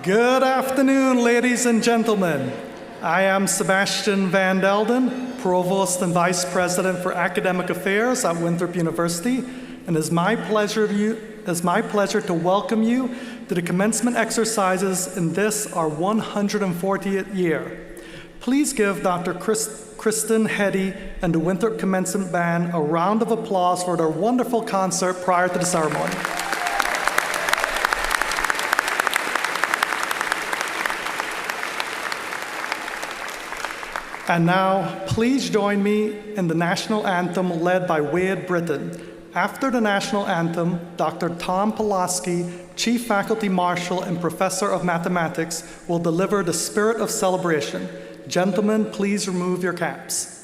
Good afternoon, ladies and gentlemen. I am Sebastian Van Delden, Provost and Vice President for Academic Affairs at Winthrop University, and it is my pleasure to welcome you to the commencement exercises in this, our 140th year. Please give Dr. Kristen Heddy and the Winthrop Commencement Band a round of applause for their wonderful concert prior to the ceremony. And now, please join me in the national anthem led by Wade Britton. After the national anthem, Dr. Tom Pulaski, Chief Faculty Marshal and Professor of Mathematics, will deliver the spirit of celebration. Gentlemen, please remove your caps.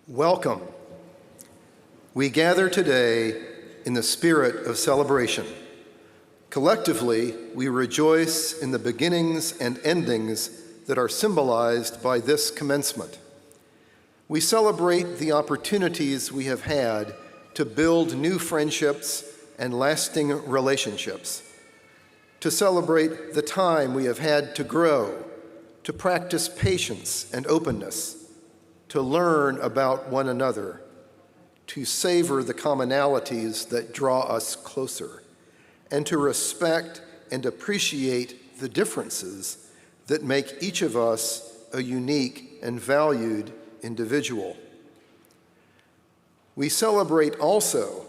Welcome. We gather today in the spirit of celebration. Collectively, we rejoice in the beginnings and endings that are symbolized by this commencement. We celebrate the opportunities we have had to build new friendships and lasting relationships, to celebrate the time we have had to grow, to practice patience and openness, to learn about one another, to savor the commonalities that draw us closer, and to respect and appreciate the differences that make each of us a unique and valued individual. We celebrate also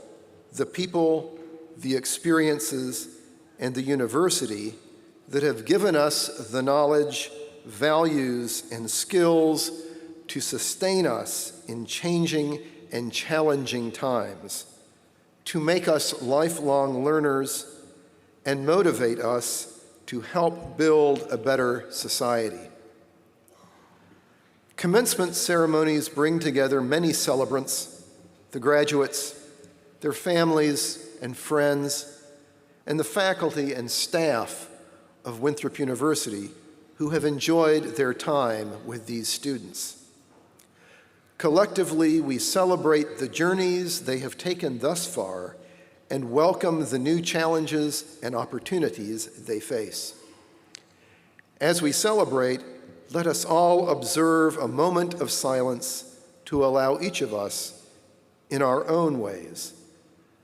the people, the experiences, and the university that have given us the knowledge, values, and skills to sustain us in changing and challenging times, to make us lifelong learners, and motivate us to help build a better society. Commencement ceremonies bring together many celebrants, the graduates, their families and friends, and the faculty and staff of Winthrop University who have enjoyed their time with these students. Collectively, we celebrate the journeys they have taken thus far and welcome the new challenges and opportunities they face. As we celebrate, let us all observe a moment of silence to allow each of us, in our own ways,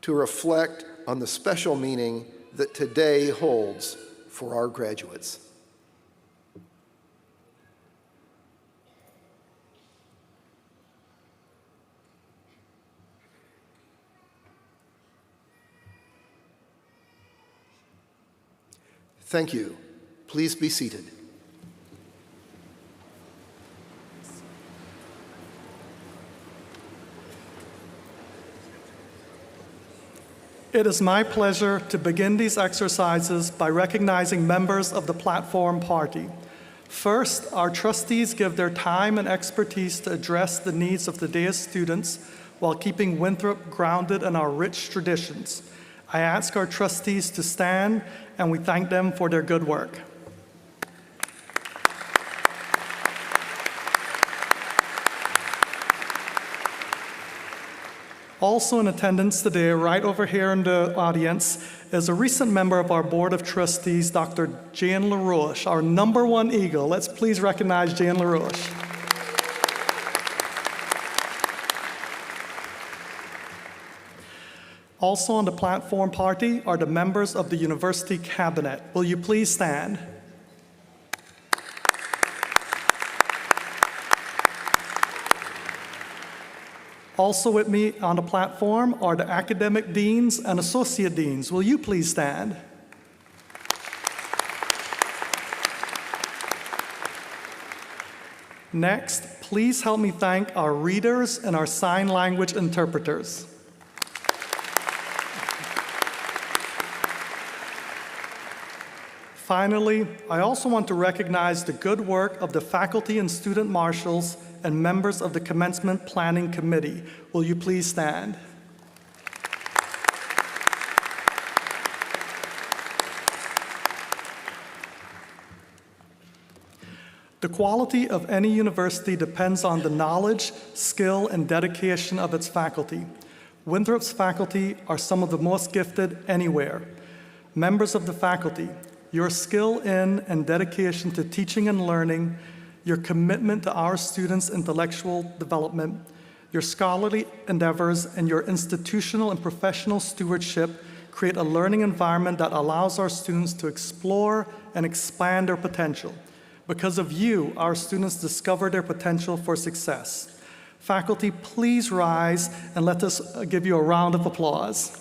to reflect on the special meaning that today holds for our graduates. Thank you. Please be seated. It is my pleasure to begin these exercises by recognizing members of the Platform Party. First, our trustees give their time and expertise to address the needs of today's students while keeping Winthrop grounded in our rich traditions. I ask our trustees to stand, and we thank them for their good work. Also in attendance today, right over here in the audience, is a recent member of our Board of Trustees, Dr. Jane LaRoche, our #1 Eagle. Let's please recognize Jane LaRoche. Also on the platform party are the members of the University Cabinet. Will you please stand? Also with me on the platform are the academic deans and associate deans. Will you please stand? Next, please help me thank our readers and our sign language interpreters. Finally, I also want to recognize the good work of the faculty and student marshals and members of the Commencement Planning Committee. Will you please stand? The quality of any university depends on the knowledge, skill, and dedication of its faculty. Winthrop's faculty are some of the most gifted anywhere. Members of the faculty, your skill in and dedication to teaching and learning, your commitment to our students' intellectual development, your scholarly endeavors, and your institutional and professional stewardship create a learning environment that allows our students to explore and expand their potential. Because of you, our students discover their potential for success. Faculty, please rise and let us give you a round of applause.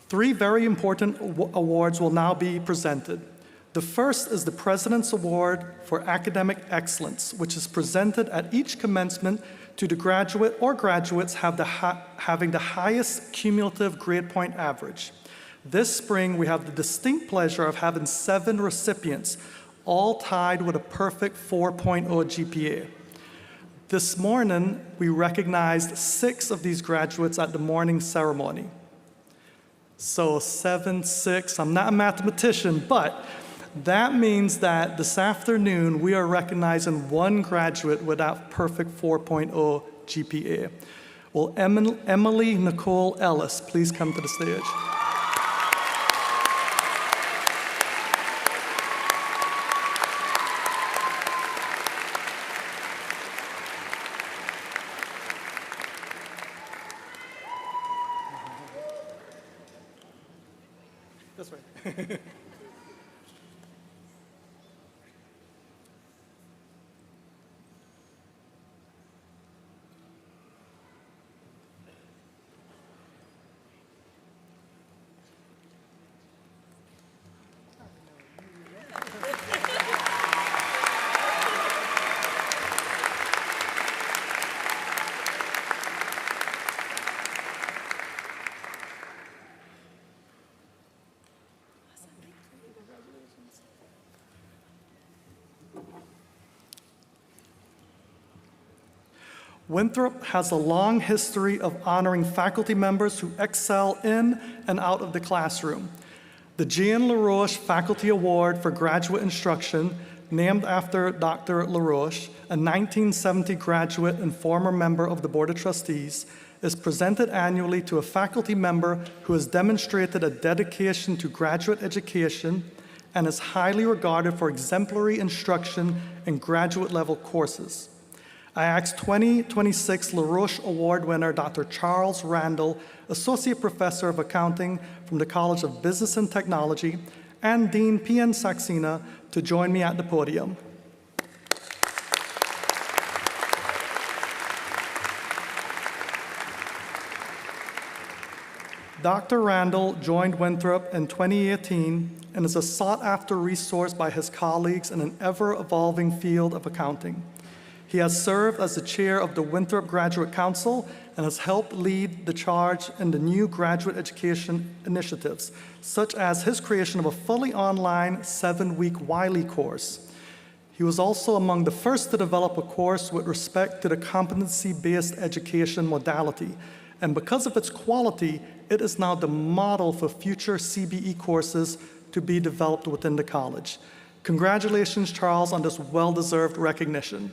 Three very important awards will now be presented. The first is the President's Award for Academic Excellence, which is presented at each commencement to the graduate or graduates having the highest cumulative grade point average. This spring, we have the distinct pleasure of having 7 recipients, all tied with a perfect 4.0 GPA. This morning, we recognized 6 of these graduates at the morning ceremony. So 7, 6, I'm not a mathematician, but that means that this afternoon we are recognizing 1 graduate with that perfect 4.0 GPA. Will Emily Nicole Ellis please come to the stage? This way. Winthrop has a long history of honoring faculty members who excel in and out of the classroom. The Jane LaRoche Faculty Award for Graduate Instruction, named after Dr. LaRoche, a 1970 graduate and former member of the Board of Trustees, is presented annually to a faculty member who has demonstrated a dedication to graduate education and is highly regarded for exemplary instruction in graduate-level courses. I ask 2026 LaRoche Award winner Dr. Charles Randall, Associate Professor of Accounting from the College of Business and Technology, and Dean P.N. Saxena to join me at the podium. Dr. Randall joined Winthrop in 2018 and is a sought-after resource by his colleagues in an ever-evolving field of accounting. He has served as the chair of the Winthrop Graduate Council and has helped lead the charge in the new graduate education initiatives, such as his creation of a fully online 7-week Wiley course. He was also among the first to develop a course with respect to the competency-based education modality, and because of its quality, it is now the model for future CBE courses to be developed within the college. Congratulations, Charles, on this well-deserved recognition.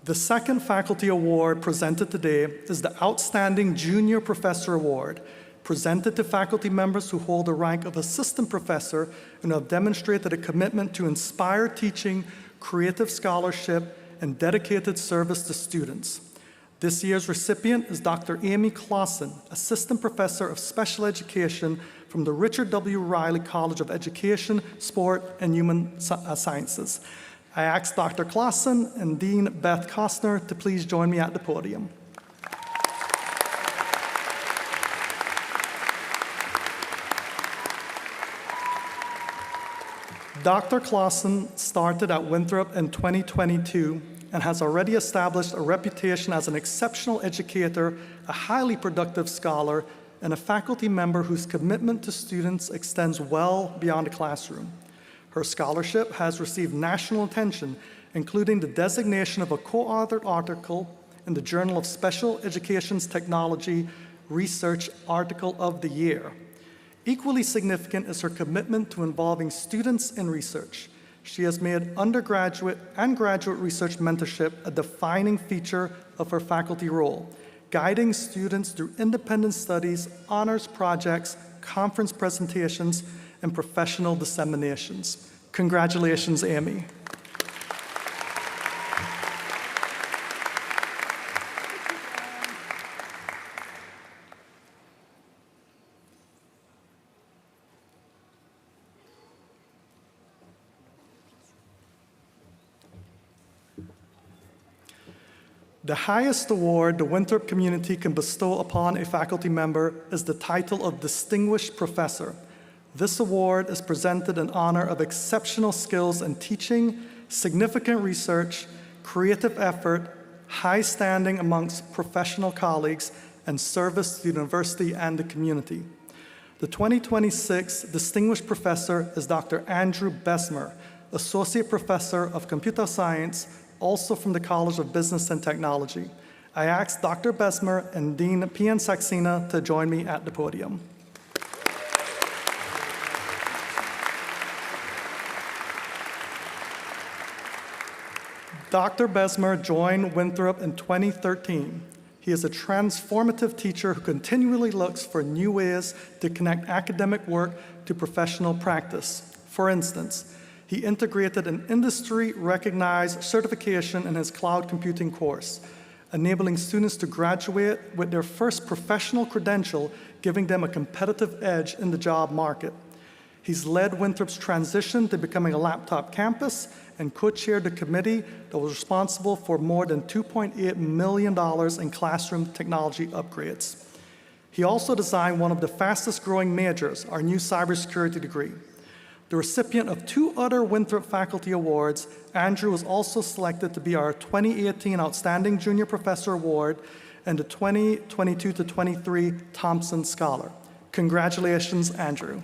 The second faculty award presented today is the Outstanding Junior Professor Award, presented to faculty members who hold the rank of assistant professor and have demonstrated a commitment to inspired teaching, creative scholarship, and dedicated service to students. This year's recipient is Dr. Amy Clausen, Assistant Professor of Special Education from the Richard W. Riley College of Education, Sport, and Human Sciences. I ask Dr. Clausen and Dean Beth Costner to please join me at the podium. Dr. Clausen started at Winthrop in 2022 and has already established a reputation as an exceptional educator, a highly productive scholar, and a faculty member whose commitment to students extends well beyond the classroom. Her scholarship has received national attention, including the designation of a co-authored article in the Journal of Special Education's Technology Research Article of the Year. Equally significant is her commitment to involving students in research. She has made undergraduate and graduate research mentorship a defining feature of her faculty role, guiding students through independent studies, honors projects, conference presentations, and professional disseminations. Congratulations, Amy. The highest award the Winthrop community can bestow upon a faculty member is the title of Distinguished Professor. This award is presented in honor of exceptional skills in teaching, significant research, creative effort, high standing amongst professional colleagues, and service to the university and the community. The 2026 Distinguished Professor is Dr. Andrew Besmer, Associate Professor of Computer Science, also from the College of Business and Technology. I ask Dr. Besmer and Dean P.N. Saxena to join me at the podium. Dr. Besmer joined Winthrop in 2013. He is a transformative teacher who continually looks for new ways to connect academic work to professional practice. For instance, he integrated an industry-recognized certification in his cloud computing course, enabling students to graduate with their first professional credential, giving them a competitive edge in the job market. He's led Winthrop's transition to becoming a laptop campus and co-chaired the committee that was responsible for more than $2.8 million in classroom technology upgrades. He also designed one of the fastest growing majors, our new cybersecurity degree. The recipient of 2 other Winthrop Faculty Awards, Andrew was also selected to be our 2018 Outstanding Junior Professor Award and the 2022-23 Thompson Scholar. Congratulations, Andrew.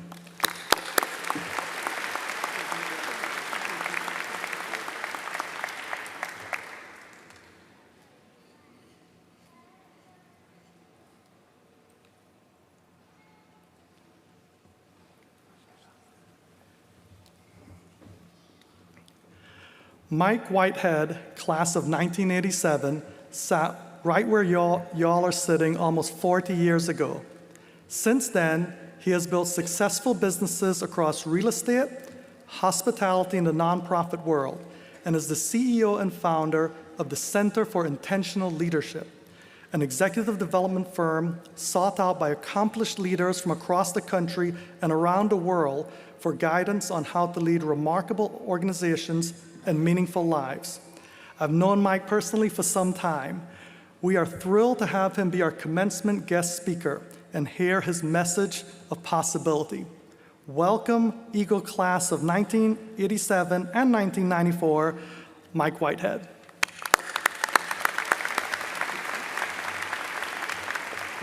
Mike Whitehead, class of 1987, sat right where y'all are sitting almost 40 years ago. Since then, he has built successful businesses across real estate, hospitality, and the nonprofit world, and is the CEO and founder of the Center for Intentional Leadership. an executive development firm sought out by accomplished leaders from across the country and around the world for guidance on how to lead remarkable organizations and meaningful lives. I've known Mike personally for some time. We are thrilled to have him be our commencement guest speaker and hear his message of possibility. Welcome, Eagle class of 1987 and 1994, Mike Whitehead.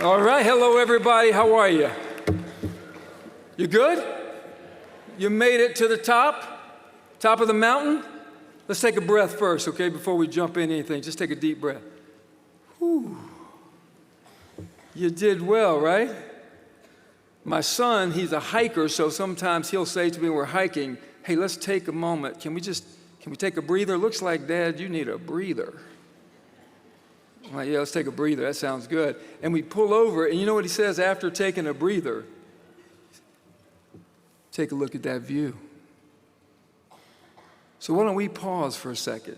All right, hello everybody, how are you? You good? You made it to the top of the mountain? Let's take a breath first, okay, before we jump into anything. Just take a deep breath. Whew. You did well, right? My son, he's a hiker, so sometimes he'll say to me when we're hiking, hey, let's take a moment. Can we take a breather? Looks like, Dad, you need a breather. I'm like, yeah, let's take a breather. That sounds good. And we pull over, and you know what he says after taking a breather? Take a look at that view. So why don't we pause for a second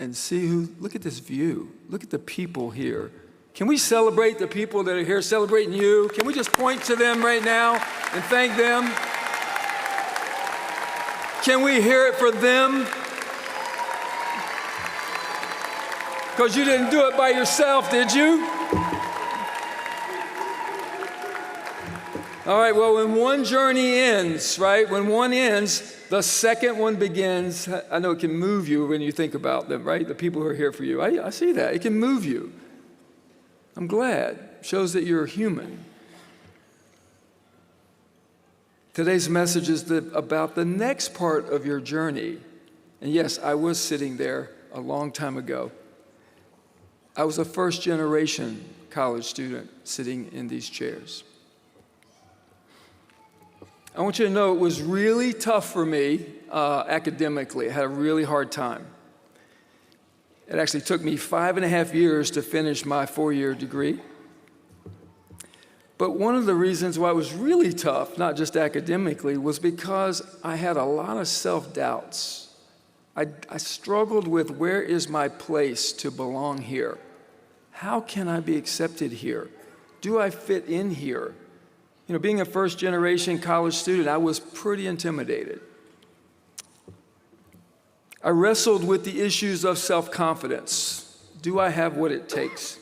and see look at this view. Look at the people here. Can we celebrate the people that are here, celebrating you? Can we just point to them right now and thank them? Can we hear it for them? Because you didn't do it by yourself, did you? All right, well, when one journey ends, right, when one ends, the second one begins. I know it can move you when you think about them, right? The people who are here for you. I see that. It can move you. I'm glad. Shows that you're human. Today's message is about the next part of your journey. And yes, I was sitting there a long time ago. I was a first-generation college student sitting in these chairs. I want you to know it was really tough for me academically. I had a really hard time. It actually took me 5.5 years to finish my 4-year degree. But one of the reasons why it was really tough, not just academically, was because I had a lot of self-doubts. I struggled with where is my place to belong here? How can I be accepted here? Do I fit in here? You know, being a first-generation college student, I was pretty intimidated. I wrestled with the issues of self-confidence. Do I have what it takes?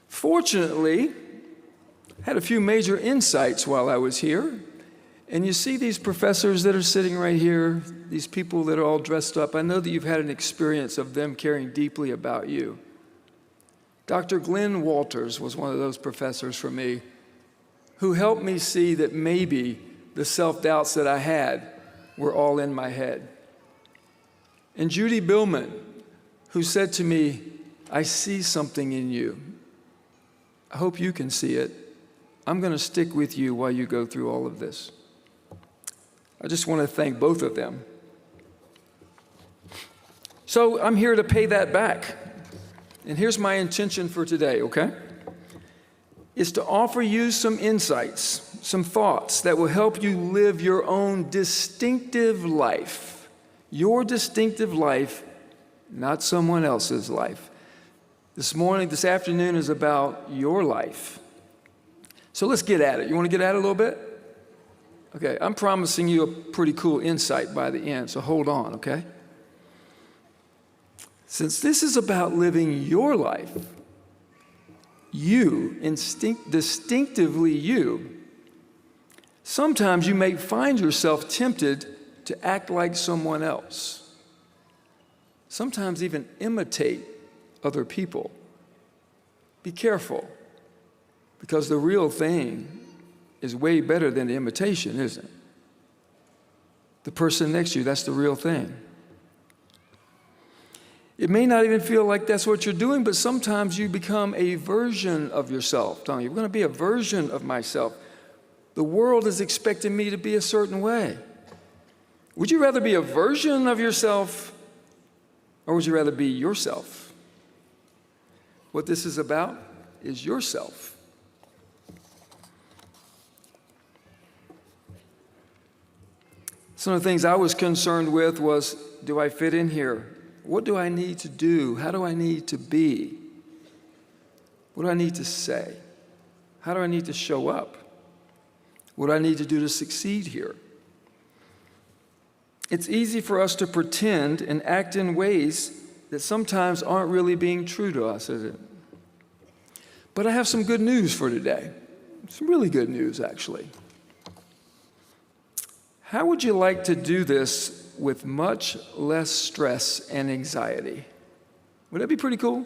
Fortunately, I had a few major insights while I was here. And you see these professors that are sitting right here, these people that are all dressed up. I know that you've had an experience of them caring deeply about you. Dr. Glenn Walters was one of those professors for me who helped me see that maybe the self-doubts that I had were all in my head. And Judy Billman, who said to me, I see something in you. I hope you can see it. I'm going to stick with you while you go through all of this. I just want to thank both of them. So I'm here to pay that back. And here's my intention for today, okay? Is to offer you some insights, some thoughts that will help you live your own distinctive life. Your distinctive life, not someone else's life. This afternoon is about your life. So let's get at it. You want to get at it a little bit? Okay, I'm promising you a pretty cool insight by the end, so hold on, okay? Since this is about living your life, you, distinctively you, sometimes you may find yourself tempted to act like someone else. Sometimes even imitate other people. Be careful, because the real thing is way better than the imitation, isn't it? The person next to you, that's the real thing. It may not even feel like that's what you're doing, but sometimes you become a version of yourself. Telling you, we're going to be a version of myself. The world is expecting me to be a certain way. Would you rather be a version of yourself, or would you rather be yourself? What this is about is yourself. Some of the things I was concerned with was, do I fit in here? What do I need to do? How do I need to be? What do I need to say? How do I need to show up? What do I need to do to succeed here? It's easy for us to pretend and act in ways that sometimes aren't really being true to us, is it? But I have some good news for today. Some really good news, actually. How would you like to do this with much less stress and anxiety? Would that be pretty cool?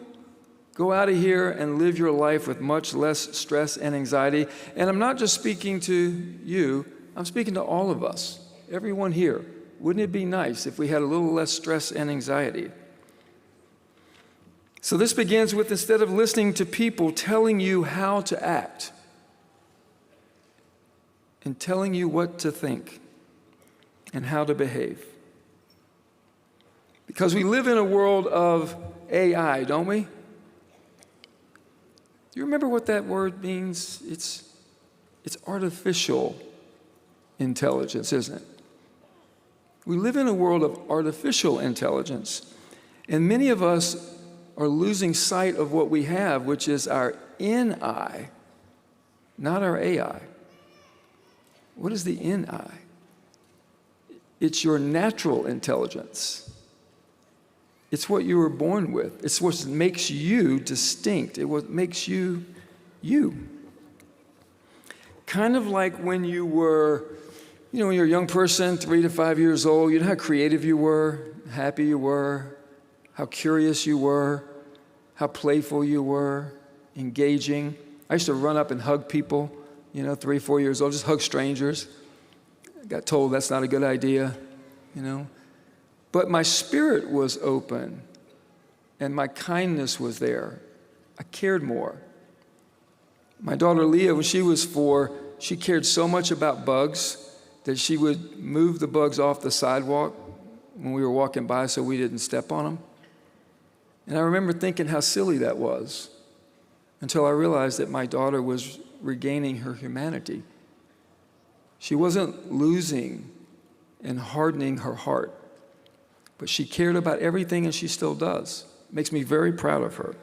Go out of here and live your life with much less stress and anxiety. And I'm not just speaking to you, I'm speaking to all of us, everyone here. Wouldn't it be nice if we had a little less stress and anxiety? So this begins with, instead of listening to people telling you how to act and telling you what to think and how to behave. Because we live in a world of AI, don't we? Do you remember what that word means? It's artificial intelligence, isn't it? We live in a world of artificial intelligence, and many of us are losing sight of what we have, which is our NI, not our AI. What is the NI? It's your natural intelligence. It's what you were born with. It's what makes you distinct. It's what makes you, you. Kind of like when you were, when you're a young person, 3 to 5 years old, you know how creative you were, happy you were, how curious you were, how playful you were, engaging. I used to run up and hug people, 3, 4 years old, just hug strangers. I got told that's not a good idea, But my spirit was open, and my kindness was there. I cared more. My daughter Leah, when she was 4, she cared so much about bugs that she would move the bugs off the sidewalk when we were walking by so we didn't step on them. And I remember thinking how silly that was until I realized that my daughter was regaining her humanity. She wasn't losing and hardening her heart, but she cared about everything, and she still does. It makes me very proud of her.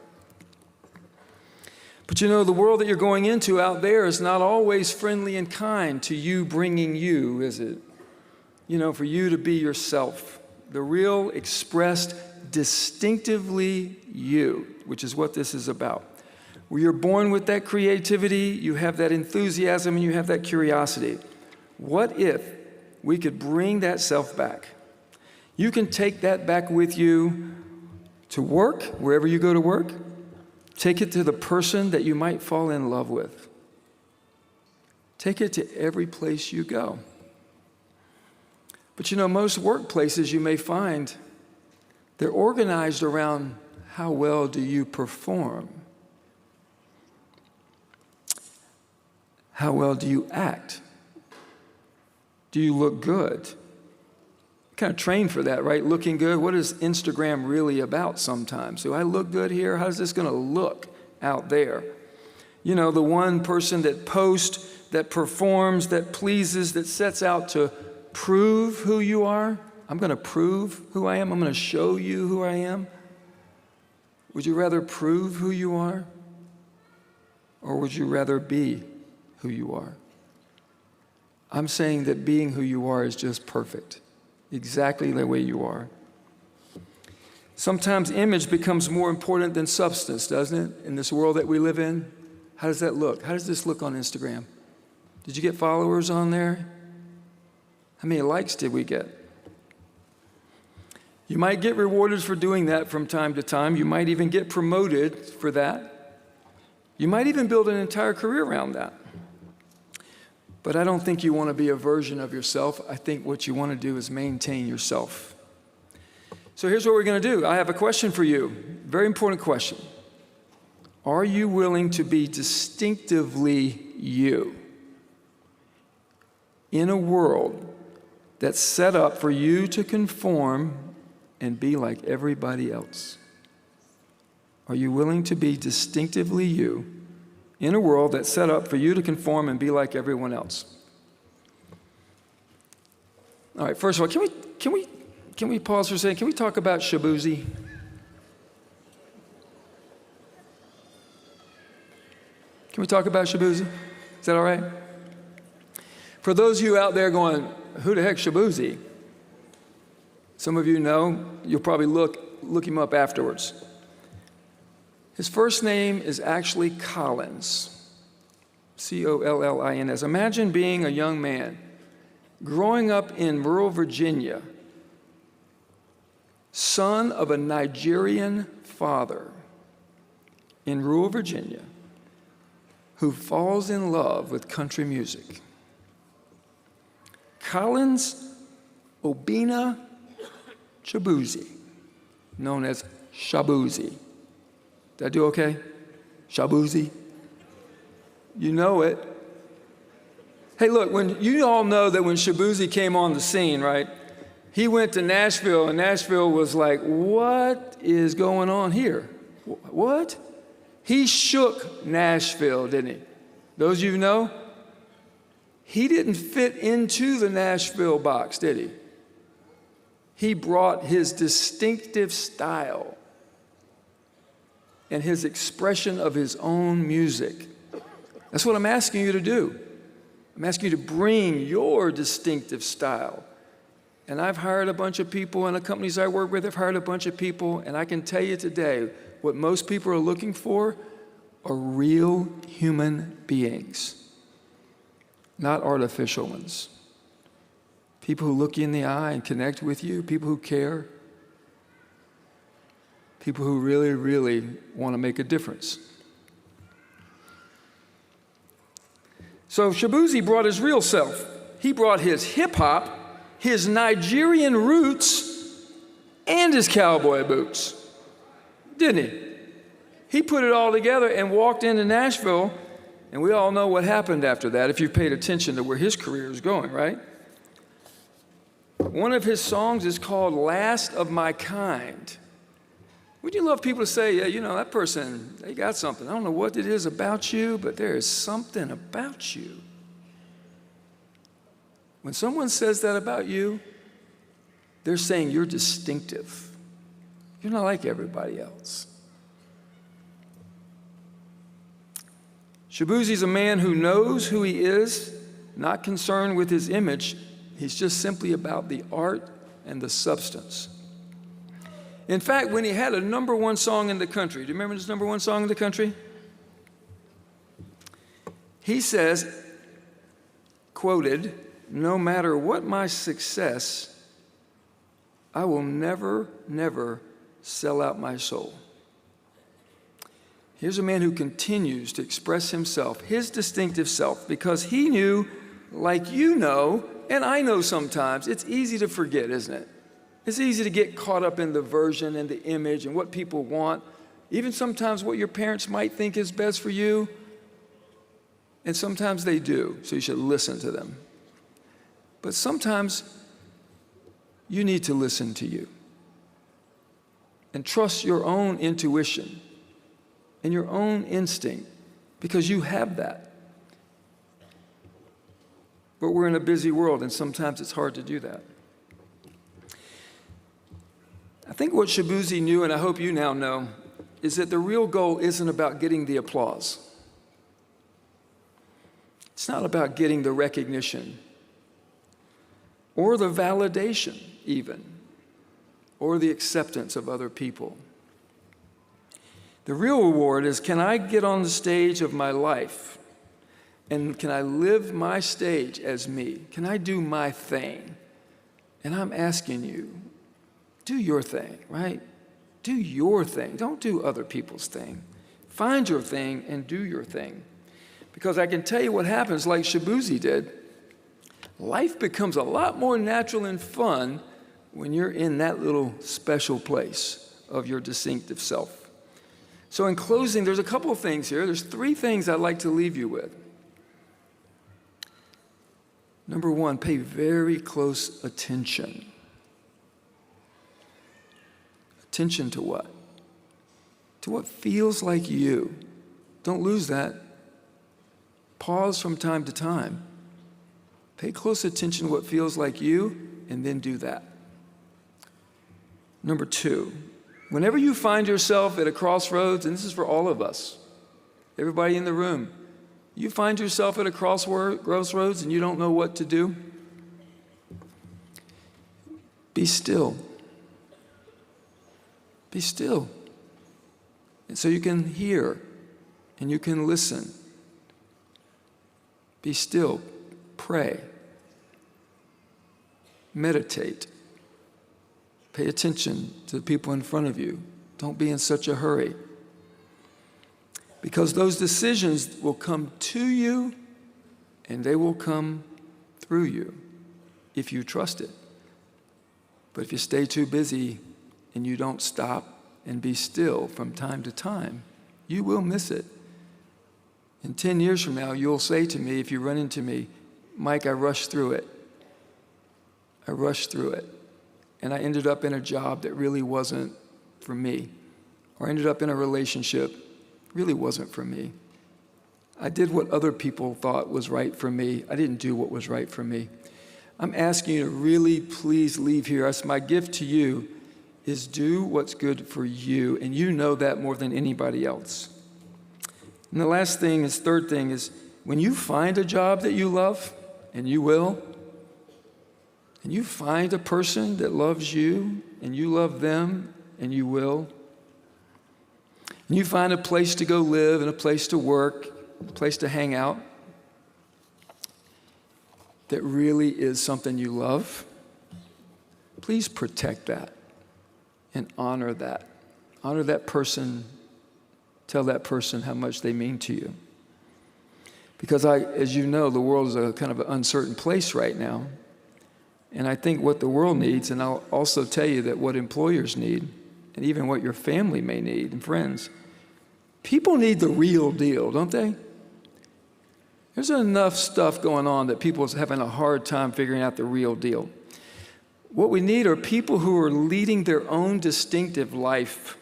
But the world that you're going into out there is not always friendly and kind to you bringing you, is it? For you to be yourself, the real, expressed, distinctively you, which is what this is about. Where you're born with that creativity, you have that enthusiasm, and you have that curiosity. What if we could bring that self back? You can take that back with you to work, wherever you go to work. Take it to the person that you might fall in love with. Take it to every place you go. But most workplaces you may find, they're organized around how well do you perform? How well do you act? Do you look good? Kind of trained for that, right? Looking good. What is Instagram really about sometimes? Do I look good here? How's this going to look out there? The one person that posts, that performs, that pleases, that sets out to prove who you are. I'm going to prove who I am. I'm going to show you who I am. Would you rather prove who you are? Or would you rather be who you are? I'm saying that being who you are is just perfect. Exactly the way you are. Sometimes image becomes more important than substance, doesn't it? In this world that we live in. How does that look? How does this look on Instagram? Did you get followers on there? How many likes did we get? You might get rewarded for doing that from time to time. You might even get promoted for that. You might even build an entire career around that. But I don't think you want to be a version of yourself. I think what you want to do is maintain yourself. So here's what we're going to do. I have a question for you. Very important question. Are you willing to be distinctively you in a world that's set up for you to conform and be like everybody else? Are you willing to be distinctively you in a world that's set up for you to conform and be like everyone else? All right, first of all, can we pause for a second? Can we talk about shabuzi? Can we talk about Shabuzi? Is that all right? For those of you out there going, who the heck's Shabuzi? Some of you know. You'll probably look him up afterwards. His first name is actually Collins. Collins. Imagine being a young man growing up in rural Virginia, son of a Nigerian father in rural Virginia who falls in love with country music. Collins Obina Shabuzi, known as Shabuzi. Did I do okay? Shabuzi? You know it. Hey, look, when you all know that when Shabuzi came on the scene, right? He went to Nashville, and Nashville was like, what is going on here? What? He shook Nashville, didn't he? Those of you who know, he didn't fit into the Nashville box, did he? He brought his distinctive style and his expression of his own music. That's what I'm asking you to do. I'm asking you to bring your distinctive style. And I've hired a bunch of people, and the companies I work with have hired a bunch of people, and I can tell you today, what most people are looking for are real human beings, not artificial ones. People who look you in the eye and connect with you, people who care, people who really, really want to make a difference. So Shabuzi brought his real self. He brought his hip-hop, his Nigerian roots, and his cowboy boots, didn't he? He put it all together and walked into Nashville, and we all know what happened after that if you've paid attention to where his career is going, right? One of his songs is called Last of My Kind. Would you love people to say, yeah, you know, that person, they got something. I don't know what it is about you, but there is something about you. When someone says that about you, they're saying you're distinctive. You're not like everybody else. Shabuzi's a man who knows who he is, not concerned with his image. He's just simply about the art and the substance. In fact, when he had a #1 song in the country, do you remember his #1 song in the country? He says, quoted, "No matter what my success, I will never, never sell out my soul." Here's a man who continues to express himself, his distinctive self, because he knew, like you know, and I know sometimes, it's easy to forget, isn't it? It's easy to get caught up in the version and the image and what people want, even sometimes what your parents might think is best for you, and sometimes they do, so you should listen to them. But sometimes you need to listen to you and trust your own intuition and your own instinct, because you have that. But we're in a busy world, and sometimes it's hard to do that. I think what Shabuzi knew, and I hope you now know, is that the real goal isn't about getting the applause. It's not about getting the recognition or the validation even, or the acceptance of other people. The real reward is, can I get on the stage of my life and can I live my stage as me? Can I do my thing? And I'm asking you, do your thing, right? Do your thing. Don't do other people's thing. Find your thing and do your thing. Because I can tell you what happens, like Shabuzi did. Life becomes a lot more natural and fun when you're in that little special place of your distinctive self. So in closing, there's a couple of things here. There's 3 things I'd like to leave you with. Number 1, pay very close attention. Attention to what? To what feels like you. Don't lose that. Pause from time to time. Pay close attention to what feels like you, and then do that. Number 2, whenever you find yourself at a crossroads, and this is for all of us, everybody in the room, You find yourself at a crossroads and you don't know what to do? Be still. Be still. And so you can hear and you can listen. Be still. Pray. Meditate. Pay attention to the people in front of you. Don't be in such a hurry. Because those decisions will come to you and they will come through you if you trust it. But if you stay too busy and you don't stop and be still from time to time, you will miss it. And 10 years from now, you'll say to me, if you run into me, Mike, I rushed through it. I rushed through it. And I ended up in a job that really wasn't for me. Or I ended up in a relationship really wasn't for me. I did what other people thought was right for me. I didn't do what was right for me. I'm asking you to really please leave here. That's my gift to you, is do what's good for you. And you know that more than anybody else. And the last thing, is third thing, is when you find a job that you love, and you will, and you find a person that loves you, and you love them, and you will, and you find a place to go live and a place to work, a place to hang out that really is something you love, please protect that and honor that. Honor that person. Tell that person how much they mean to you. Because as you know, the world is a kind of an uncertain place right now. And I think what the world needs, and I'll also tell you that what employers need, and even what your family may need, and friends, people need the real deal, don't they? There's enough stuff going on that people are having a hard time figuring out the real deal. What we need are people who are leading their own distinctive life.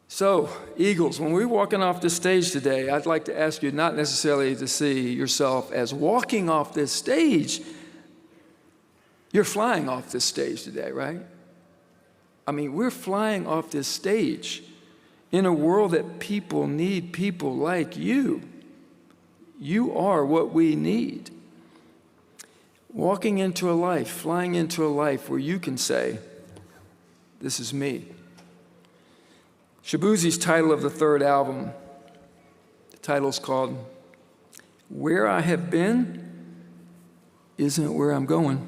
So, Eagles, when we're walking off this stage today, I'd like to ask you not necessarily to see yourself as walking off this stage. You're flying off this stage today, right? I mean, we're flying off this stage in a world that people need people like you. You are what we need. Walking into a life, flying into a life where you can say, this is me. Shabuzi's title of the third album, the title's called, Where I Have Been Isn't Where I'm Going.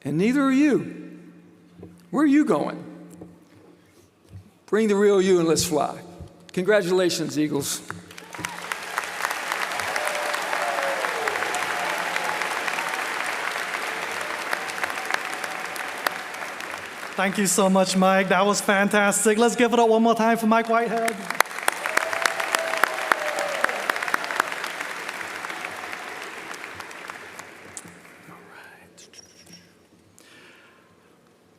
And neither are you. Where are you going? Bring the real you and let's fly. Congratulations, Eagles. Thank you so much, Mike. That was fantastic. Let's give it up one more time for Mike Whitehead.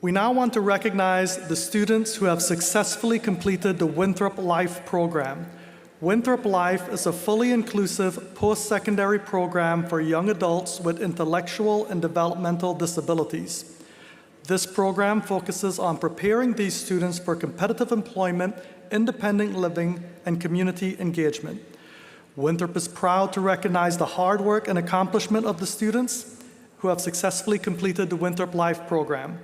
We now want to recognize the students who have successfully completed the Winthrop Life program. Winthrop Life is a fully inclusive post-secondary program for young adults with intellectual and developmental disabilities. This program focuses on preparing these students for competitive employment, independent living, and community engagement. Winthrop is proud to recognize the hard work and accomplishment of the students who have successfully completed the Winthrop Life program.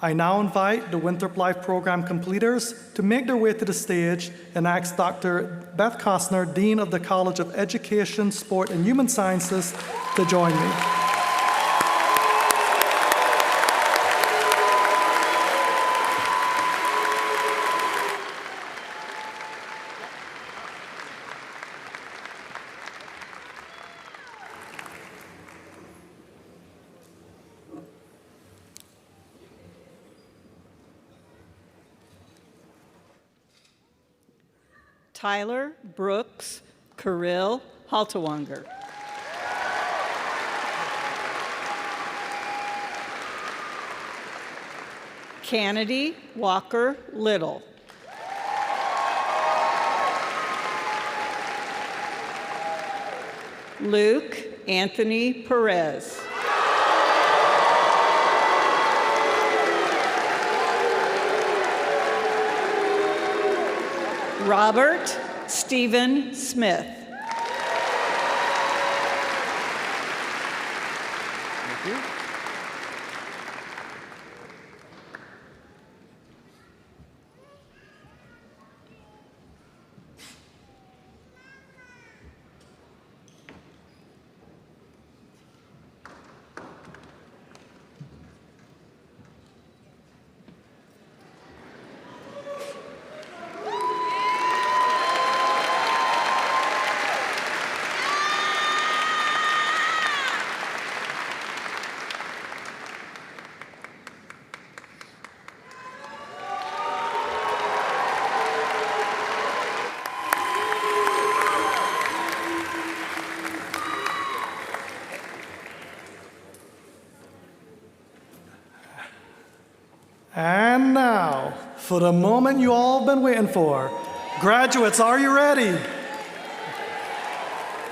I now invite the Winthrop Life program completers to make their way to the stage and ask Dr. Beth Costner, Dean of the College of Education, Sport, and Human Sciences, to join me. Tyler Brooks Kirill Haltawanger. Kennedy Walker Little. Luke Anthony Perez. Robert Stephen Smith. Thank you. And now, for the moment you all been waiting for. Graduates, are you ready?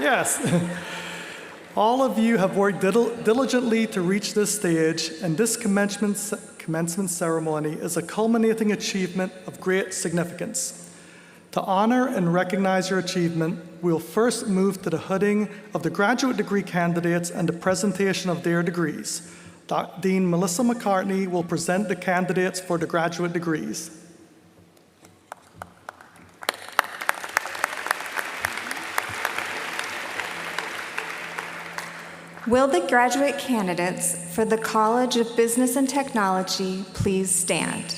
Yes. All of you have worked diligently to reach this stage, and this commencement ceremony is a culminating achievement of great significance. To honor and recognize your achievement, we'll first move to the hooding of the graduate degree candidates and the presentation of their degrees. Dean Melissa McCartney will present the candidates for the graduate degrees. Will the graduate candidates for the College of Business and Technology please stand?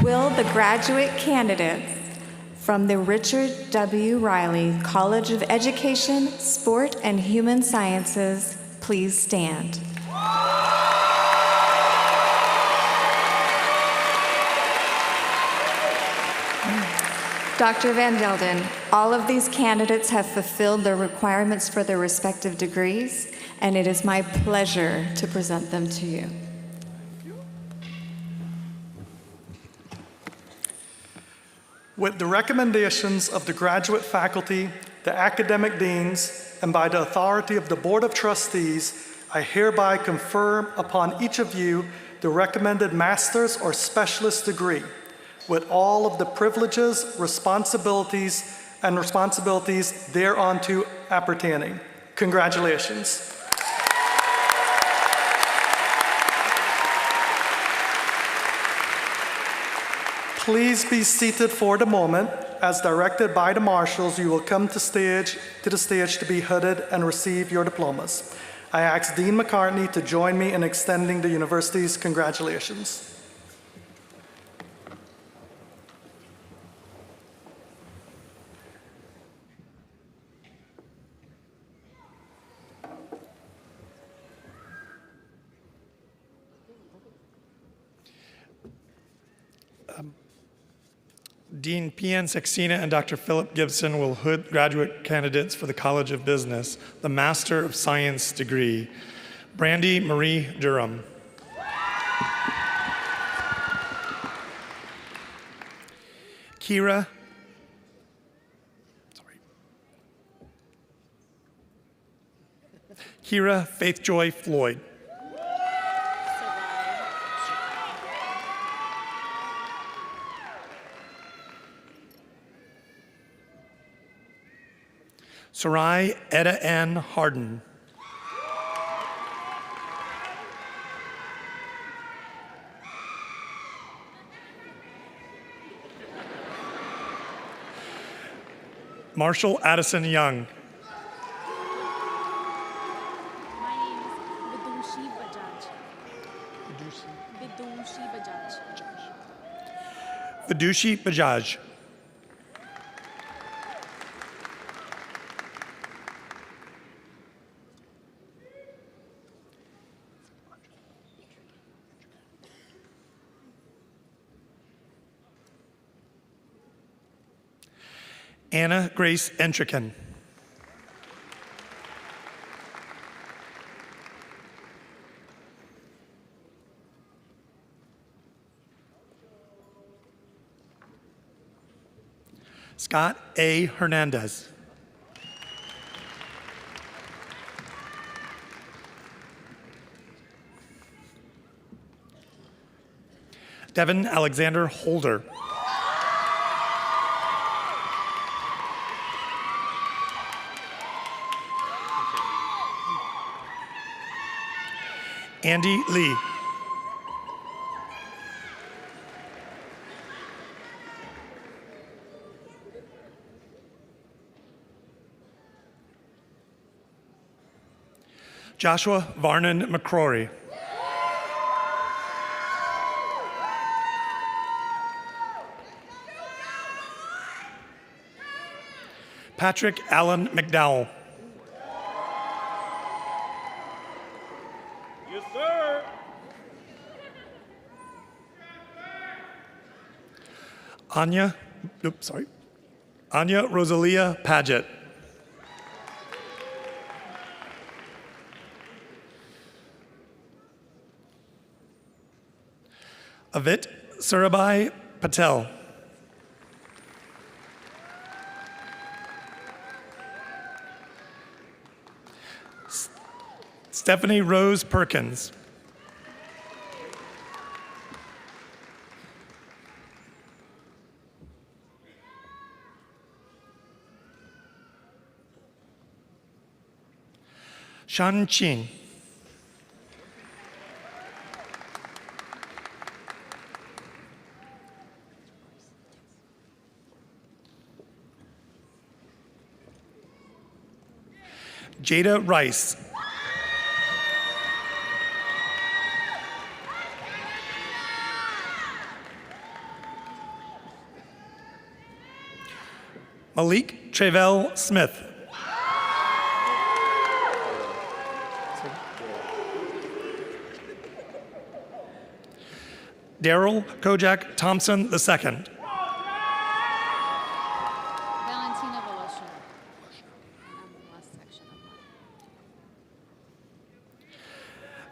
Will the graduate candidates from the Richard W. Riley College of Education, Sport, and Human Sciences please stand? Dr. Van Delden, all of these candidates have fulfilled the requirements for their respective degrees, and it is my pleasure to present them to you. With the recommendations of the graduate faculty, the academic deans, and by the authority of the Board of Trustees, I hereby confer upon each of you the recommended master's or specialist degree, with all of the privileges, responsibilities thereunto appertaining. Congratulations. Please be seated for the moment. As directed by the marshals, you will come to the stage to be hooded and receive your diplomas. I ask Dean McCartney to join me in extending the university's congratulations. Dean P.N. Saxena and Dr. Philip Gibson will hood graduate candidates for the College of Business, the Master of Science degree. Brandy Marie Durham. Kira Faith Joy Floyd. Sarai Etta Ann Harden. Marshall Addison Young. My name is Vidushi Bajaj. Vidushi Bajaj. Anna Grace Entrican. Scott A. Hernandez. Devin Alexander Holder. Andy Lee. Joshua Varnon McCrory. Patrick Allen McDowell. Yes, sir. Anya Rosalia Paget. Avit Surabai Patel. Stephanie Rose Perkins. Shan Qing. Jada Rice. Malik Trevel Smith. Daryl Kojak Thompson II. Valentina Voloshin. I'm the last section of mine.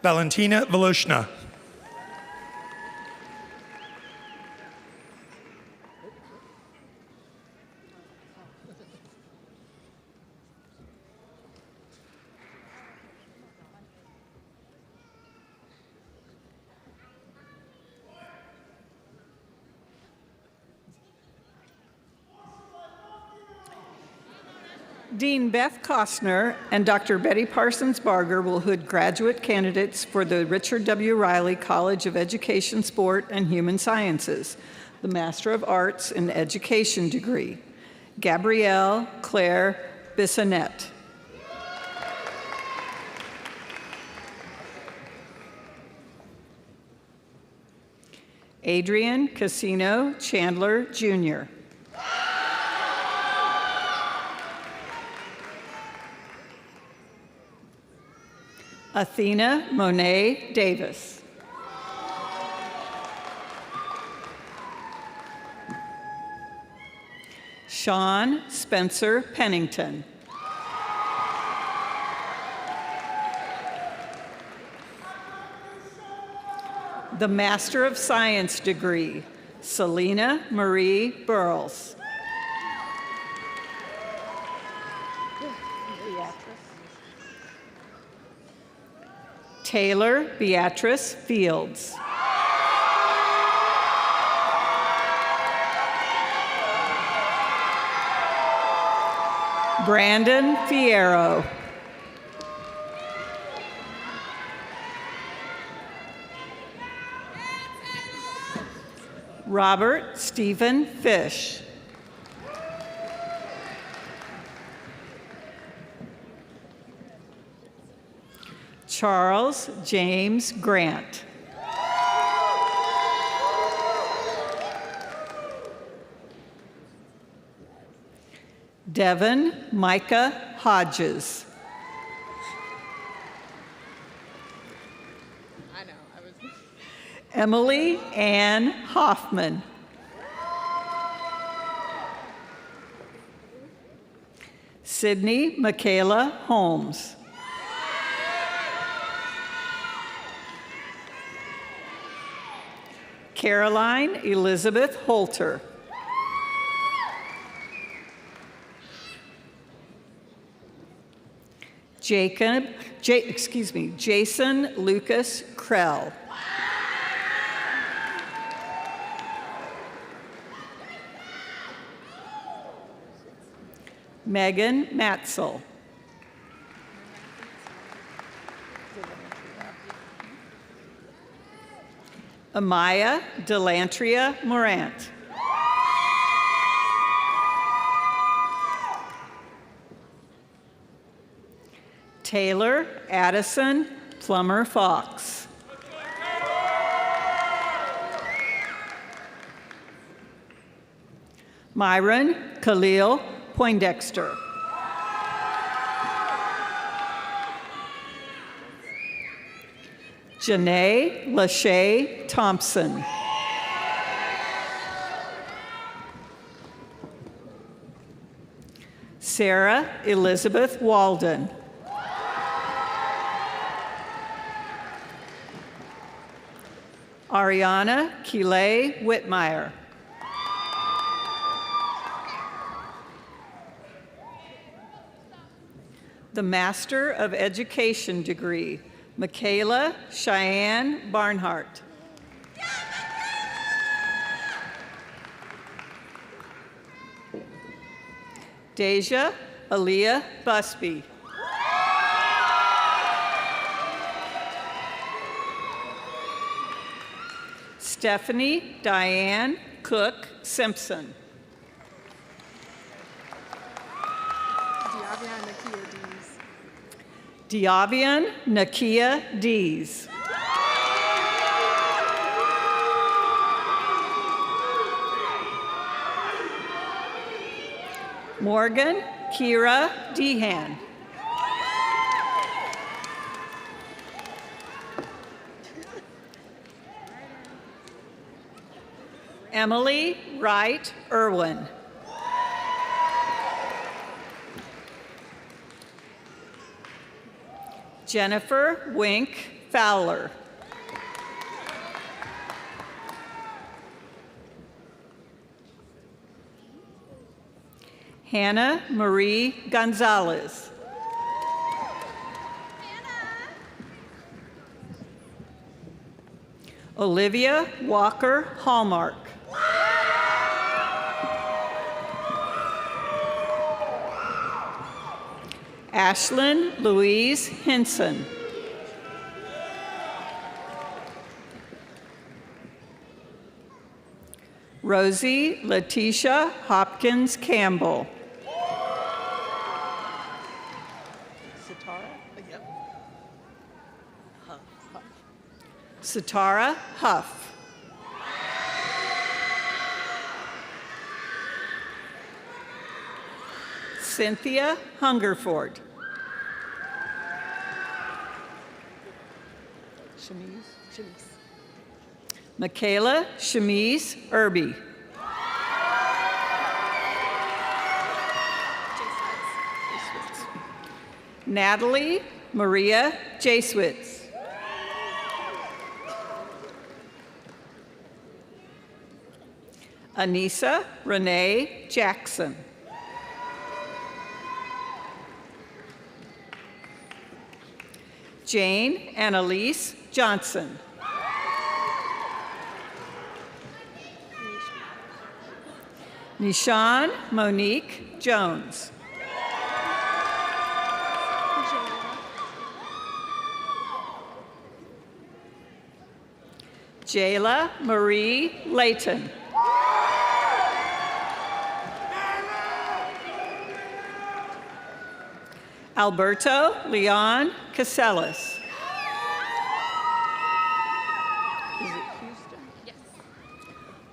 Valentina Voloshna. Dean Beth Costner and Dr. Betty Parsons Barger will hood graduate candidates for the Richard W. Riley College of Education, Sport, and Human Sciences, the Master of Arts in Education degree. Gabrielle Claire Bissonnette. Adrian Casino Chandler, Jr. Athena Monet Davis. Sean Spencer Pennington. The Master of Science degree, Selena Marie Burles. Taylor Beatrice Fields. Brandon Fierro. Robert Stephen Fish. Charles James Grant. Devin Micah Hodges. Emily Ann Hoffman. Sydney Michaela Holmes. Caroline Elizabeth Holter. Jason Lucas Krell. Megan Matzel. Amaya Delantria Morant. Taylor Addison Plummer Fox. Myron Khalil Poindexter. Janae Lachey Thompson. Sarah Elizabeth Walden. Ariana Keeley Whitmire. The Master of Education degree, Michaela Cheyenne Barnhart. Deja Aaliyah Busby. Stephanie Diane Cook Simpson. Diavian Nakia Dees. Morgan Kira Dehan. Emily Wright Irwin. Jennifer Wink Fowler. Hannah Marie Gonzalez. Olivia Walker Hallmark. Ashlyn Louise Henson. Rosie Letitia Hopkins Campbell. Satara Huff. Cynthia Hungerford. Michaela Shamise Irby. Natalie Maria Jaswitz. Anissa Renee Jackson. Jane Annalise Johnson. Nishan Monique Jones. Jayla Marie Layton. Alberto Leon Casellas.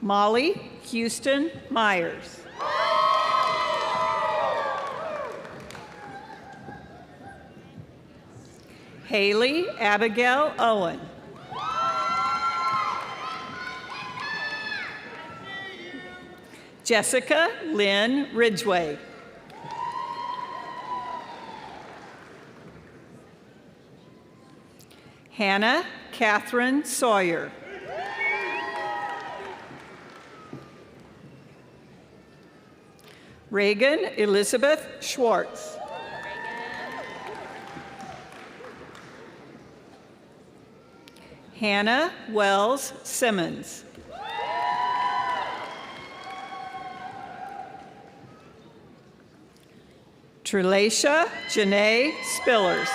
Molly Houston Myers. Haley Abigail Owen. Jessica Lynn Ridgway. Hannah Catherine Sawyer. Reagan Elizabeth Schwartz. Hannah Wells Simmons. Trulasha Janae Spillers.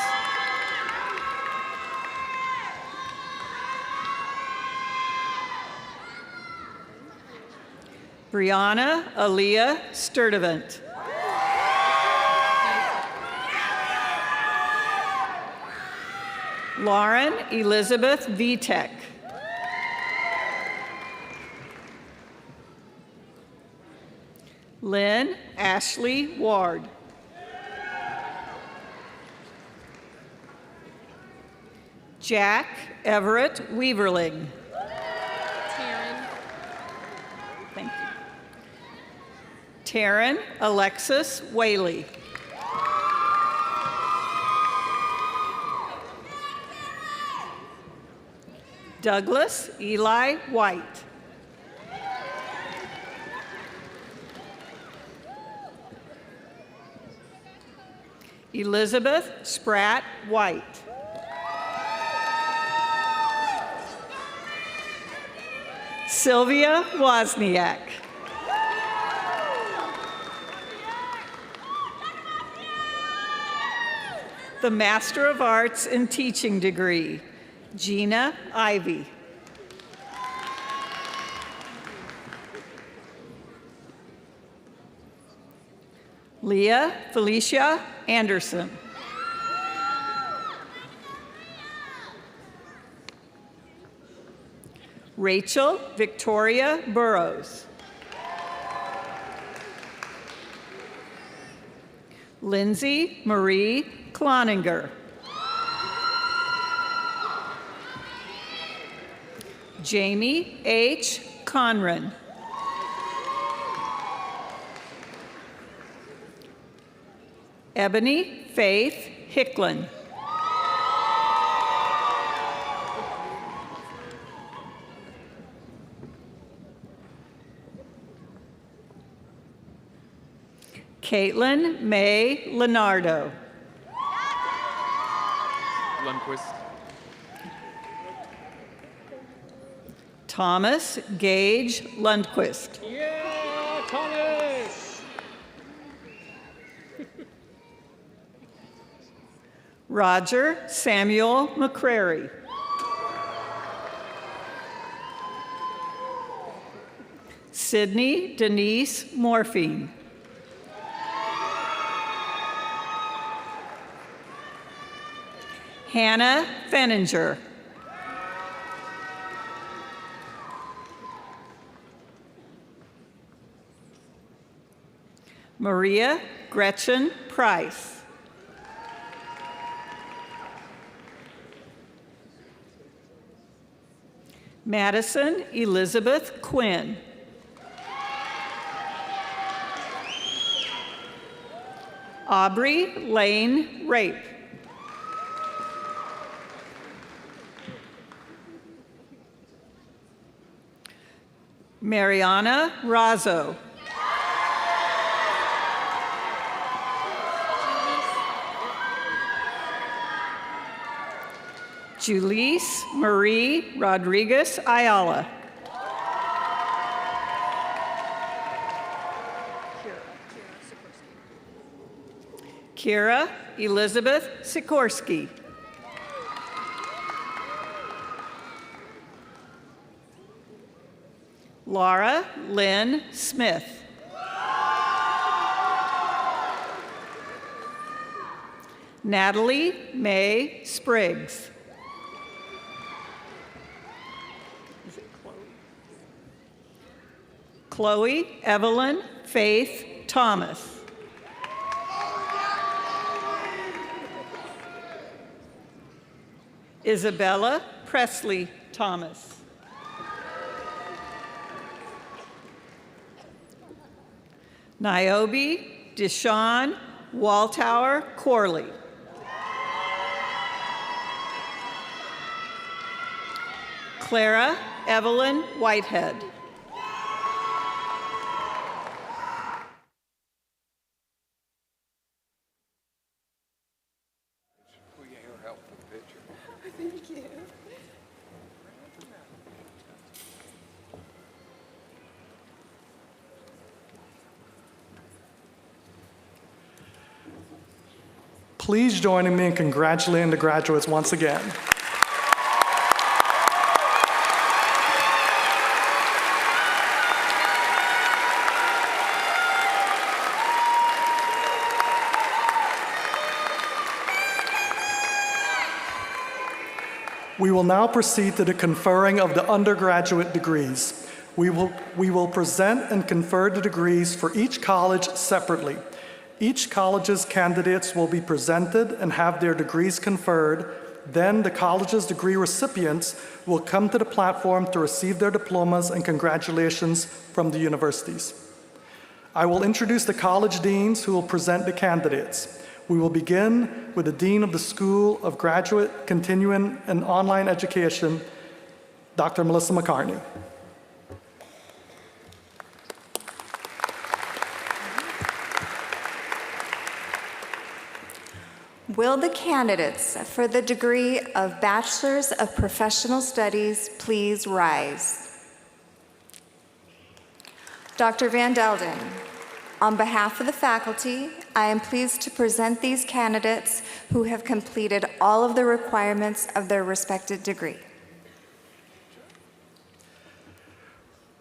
Brianna Aaliyah Sturdivant. Lauren Elizabeth Vitek. Lynn Ashley Ward. Jack Everett Weaverling. Taryn. Thank you. Taryn Alexis Whaley. Douglas Eli White. Elizabeth Spratt White. Sylvia Wozniak. The Master of Arts in Teaching degree, Gina Ivy. Leah Felicia Anderson. Rachel Victoria Burrows. Lindsay Marie Cloninger. Jamie H. Conran. Ebony Faith Hicklin. Caitlin May Leonardo. Lundquist. Thomas Gage Lundquist. Yeah, Thomas! Roger Samuel McCrary. Sydney Denise Morphine. Hannah Fenninger. Maria Gretchen Price. Madison Elizabeth Quinn. Aubrey Lane Rape. Mariana Razzo. Julisse Marie Rodriguez Ayala. Kira Elizabeth Sikorsky. Laura Lynn Smith. Natalie Mae Spriggs. Chloe Evelyn Faith Thomas. Isabella Presley Thomas. Niobe Deshawn Waltower Corley. Clara Evelyn Whitehead. Please join me in congratulating the graduates once again. We will now proceed to the conferring of the undergraduate degrees. We will present and confer the degrees for each college separately. Each college's candidates will be presented and have their degrees conferred. Then the college's degree recipients will come to the platform to receive their diplomas and congratulations from the universities. I will introduce the college deans who will present the candidates. We will begin with the Dean of the School of Graduate, Continuing, and Online Education, Dr. Melissa McCartney. Will the candidates for the degree of Bachelors of Professional Studies please rise? Dr. Van Delden, on behalf of the faculty, I am pleased to present these candidates who have completed all of the requirements of their respective degree.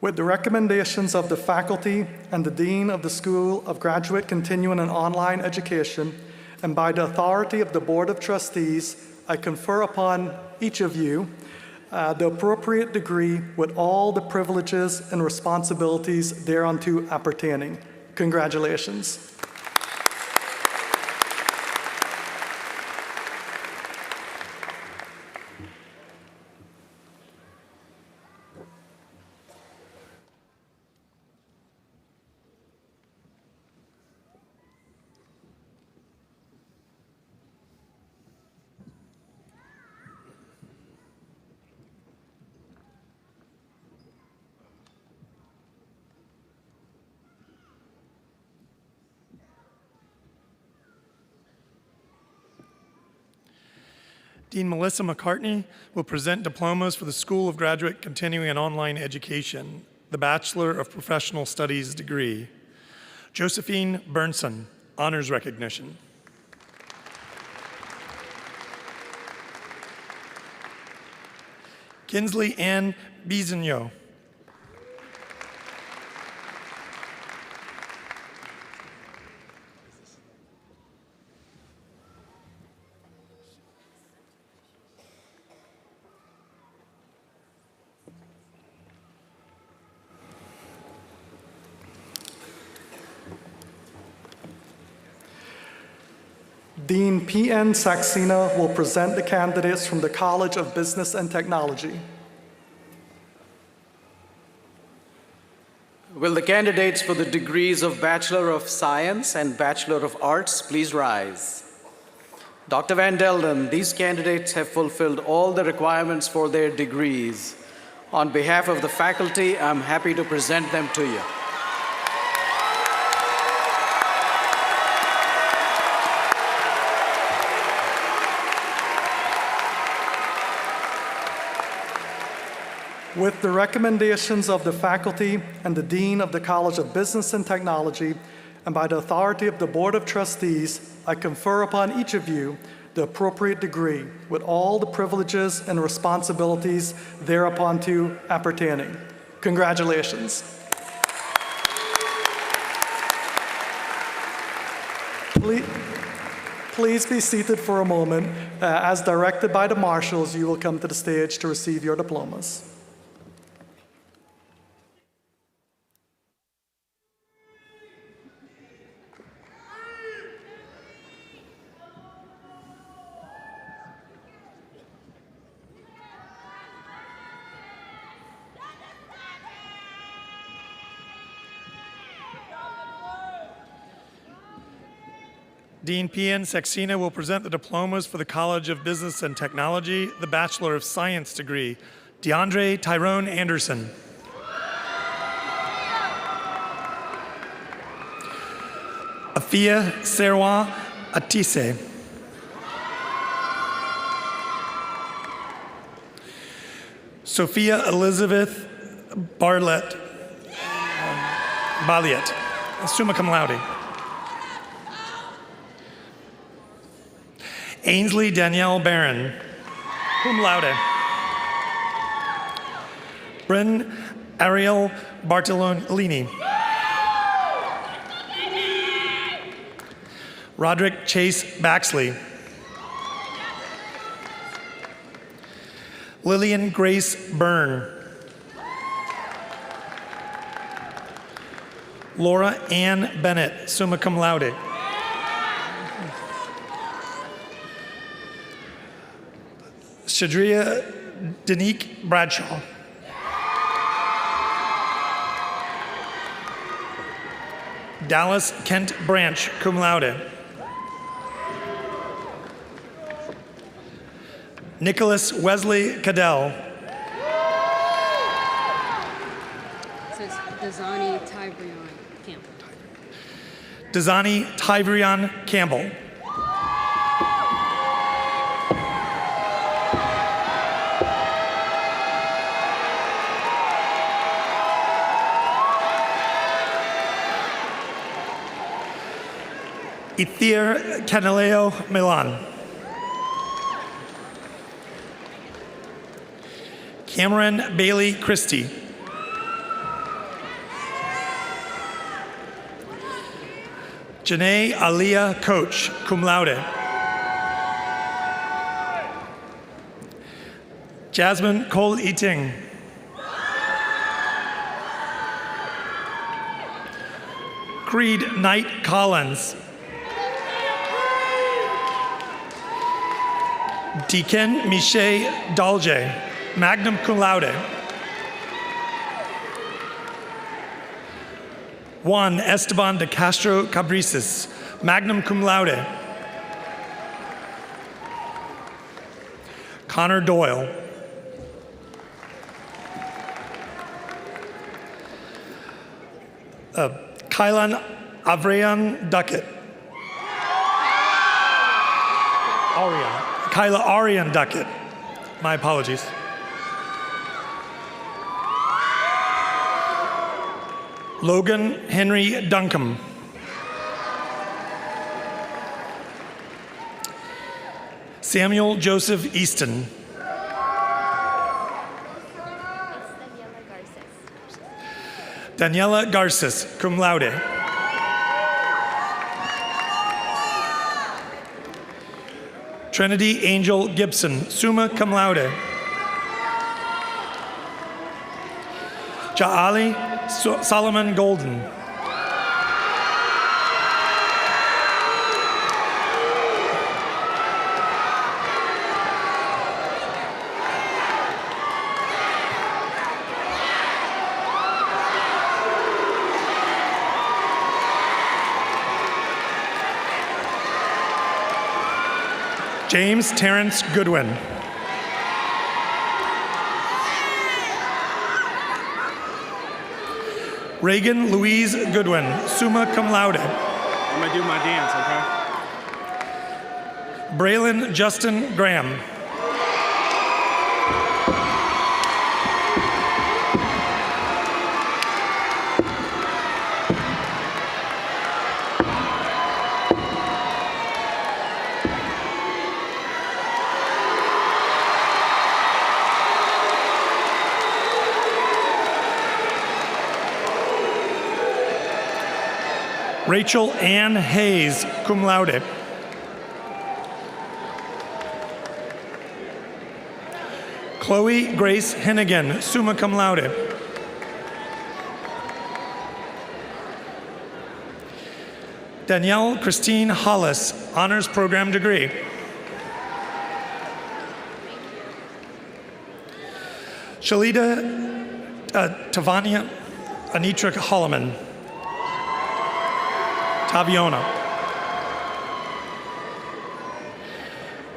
With the recommendations of the faculty and the Dean of the School of Graduate, Continuing, and Online Education, and by the authority of the Board of Trustees, I confer upon each of you the appropriate degree with all the privileges and responsibilities thereunto appertaining. Congratulations. Dean Melissa McCartney will present diplomas for the School of Graduate Continuing and Online Education, the Bachelor of Professional Studies degree. Josephine Burnson, honors recognition. Kinsley Ann Bizigno. Dean P.N. Saxena will present the candidates from the College of Business and Technology. Will the candidates for the degrees of Bachelor of Science and Bachelor of Arts please rise? Dr. Van Delden, these candidates have fulfilled all the requirements for their degrees. On behalf of the faculty, I'm happy to present them to you. With the recommendations of the faculty and the Dean of the College of Business and Technology, and by the authority of the Board of Trustees, I confer upon each of you the appropriate degree with all the privileges and responsibilities thereunto appertaining. Congratulations. Please be seated for a moment. As directed by the marshals, you will come to the stage to receive your diplomas. Dean P.N. Saxena will present the diplomas for the College of Business and Technology, the Bachelor of Science degree. DeAndre Tyrone Anderson. Afia Serwa Atise. Sophia Elizabeth Barlett, Baliet, summa cum laude. Ainsley Danielle Barron, cum laude. Bryn Ariel Bartolini. Roderick Chase Baxley. Lillian Grace Byrne. Laura Ann Bennett, summa cum laude. Shadria Danique Bradshaw. Dallas Kent Branch, cum laude. Nicholas Wesley Cadell. Says Dazani Tybrion Campbell. Dazani Tybrion Campbell. Ether Caneleo Milan. Cameron Bailey Christie. Janae Aliyah Coach, cum laude. Jasmine Cole Eating. Creed Knight Collins. Deacon Miche Dalje, magna cum laude. Juan Esteban de Castro Cabrices, magna cum laude. Connor Doyle. Kylan Avrayan Duckett. Kyla Arian Duckett. My apologies. Logan Henry Duncombe. Samuel Joseph Easton. Daniela Garces, cum laude. Trinity Angel Gibson, summa cum laude. Ja'ali Solomon Golden. James Terrence Goodwin. Reagan Louise Goodwin, summa cum laude. I'm gonna do my dance, okay? Braylon Justin Graham. Rachel Ann Hayes, cum laude. Chloe Grace Hennigan, summa cum laude. Danielle Christine Hollis, honors program degree. Shalita Tavania Anitra Holloman. Taviona.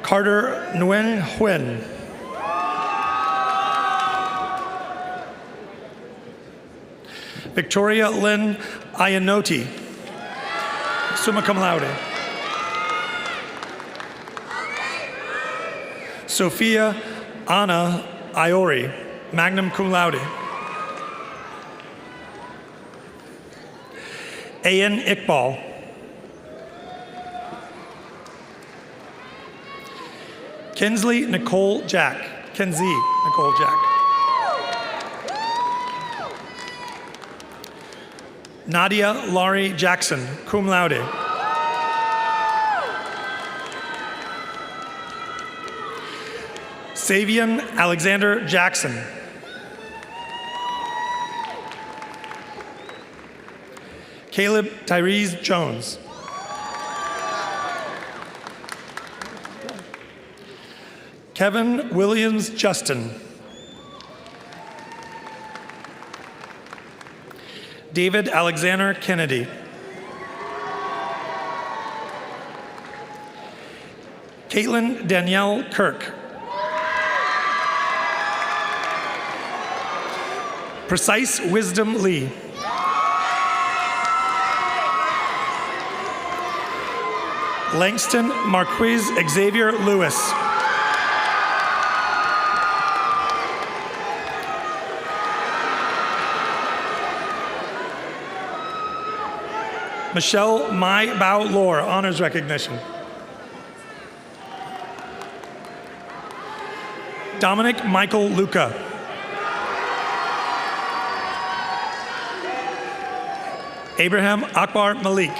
Carter Nguyen Huynh. Victoria Lynn Ianoti, summa cum laude. Sophia Anna Iori, magna cum laude. Ayan Iqbal. Kinsley Nicole Jack. Kenzie Nicole Jack. Nadia Laurie Jackson, cum laude. Savian Alexander Jackson. Caleb Tyrese Jones. Kevin Williams Justin. David Alexander Kennedy. Caitlin Danielle Kirk. Precise Wisdom Lee. Langston Marquise Xavier Lewis. Michelle Mai Bao Lor, honors recognition. Dominic Michael Luca. Abraham Akbar Malik.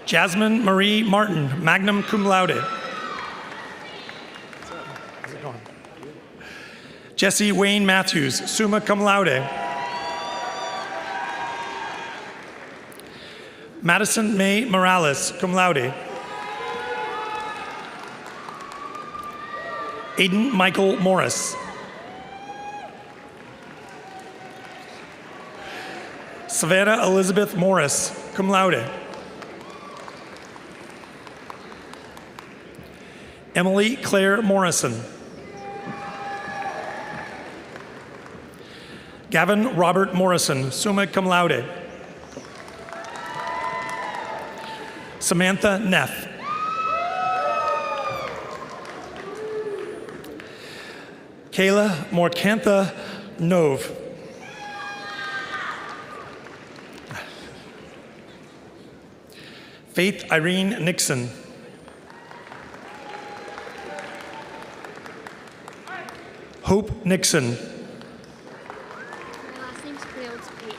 Jasmine Marie Martin, magna cum laude. Jesse Wayne Matthews, summa cum laude. Madison May Morales, cum laude. Aiden Michael Morris. Savannah Elizabeth Morris, cum laude. Emily Claire Morrison. Gavin Robert Morrison, summa cum laude. Samantha Neff. Kayla Morcantha Nove. Faith Irene Nixon. Hope Nixon. My last name's pronounced Peyton.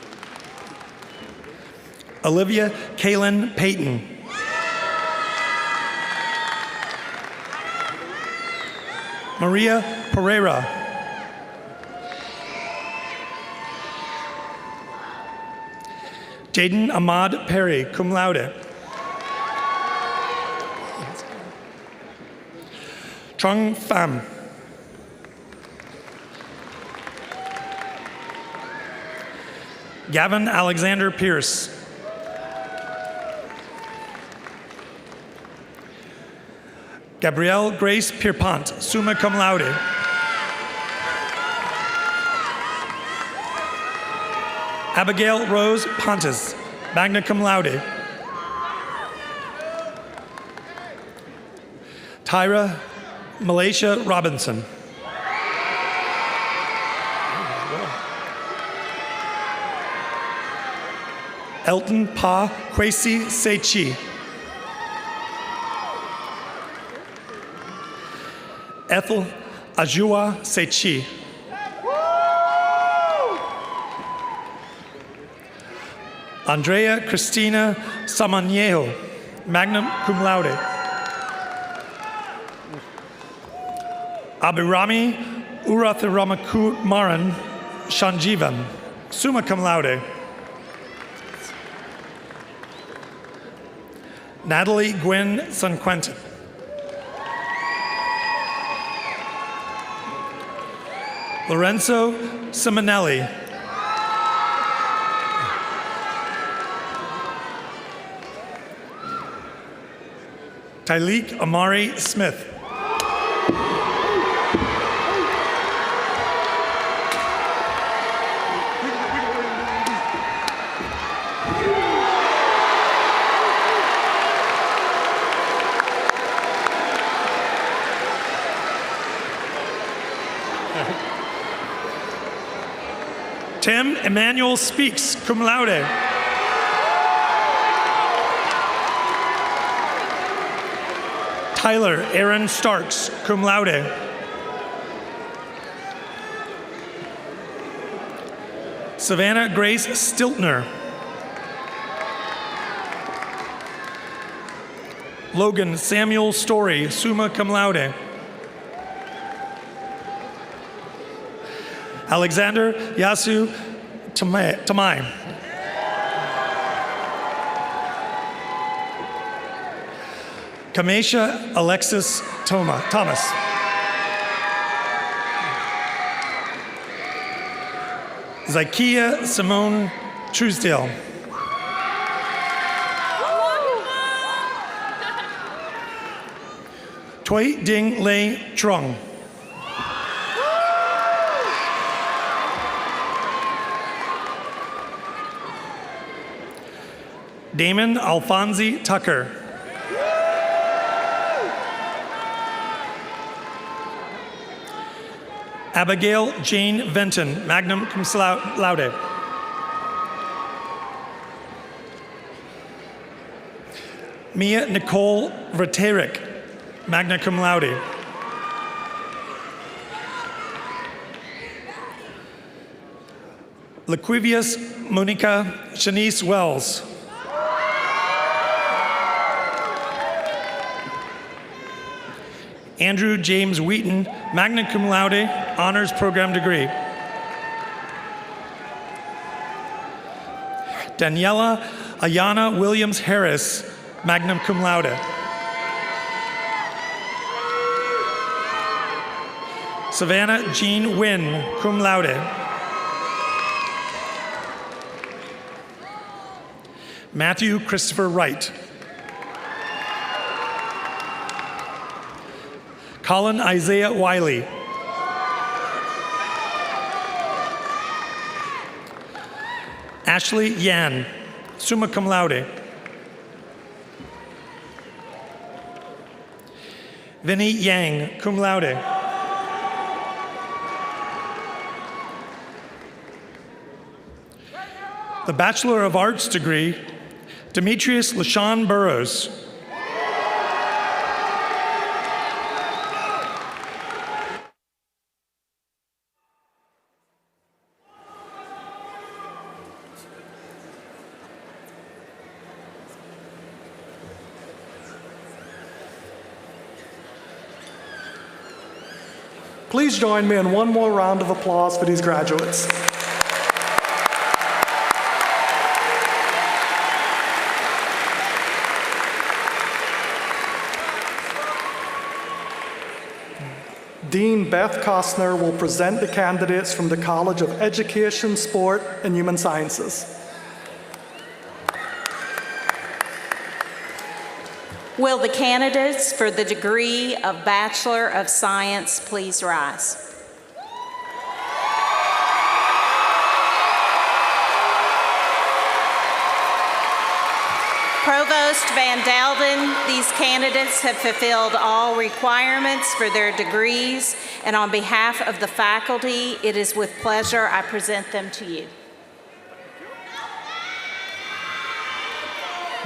Olivia Kaylin Payton. Maria Pereira. Jaden Ahmad Perry, cum laude. Trung Pham. Gavin Alexander Pierce. Gabrielle Grace Pierpont, summa cum laude. Abigail Rose Pontes, magna cum laude. Tyra Malaysia Robinson. Elton Pa Kwesi Sechi. Ethel Ajua Sechi. Andrea Cristina Samaniego, magna cum laude. Abhirami Urathiramakumaran Shanjivan, summa cum laude. Natalie Gwen Sanquentin. Lorenzo Simonelli. Tyleek Amari Smith. Tim Emmanuel Speaks, cum laude. Tyler Aaron Starks, cum laude. Savannah Grace Stiltner. Logan Samuel Story, summa cum laude. Alexander Yasu Tamai. Kamesha Alexis Thomas. Zykia Simone Truesdale. Toi Ding Lei Trung. Damon Alfonsi Tucker. Abigail Jane Venton, magna cum laude. Mia Nicole Vraterick, magna cum laude. Laquivius Monica Shanice Wells. Andrew James Wheaton, magna cum laude, honors program degree. Daniela Ayana Williams Harris, magna cum laude. Savannah Jean Wynn, cum laude. Matthew Christopher Wright. Colin Isaiah Wiley. Ashley Yan, summa cum laude. Vinny Yang, cum laude. The Bachelor of Arts degree, Demetrius LaShawn Burrows. Please join me in one more round of applause for these graduates. Dean Beth Costner will present the candidates from the College of Education, Sport, and Human Sciences. Will the candidates for the degree of Bachelor of Science please rise? Provost Van Delden, these candidates have fulfilled all requirements for their degrees, and on behalf of the faculty, it is with pleasure I present them to you.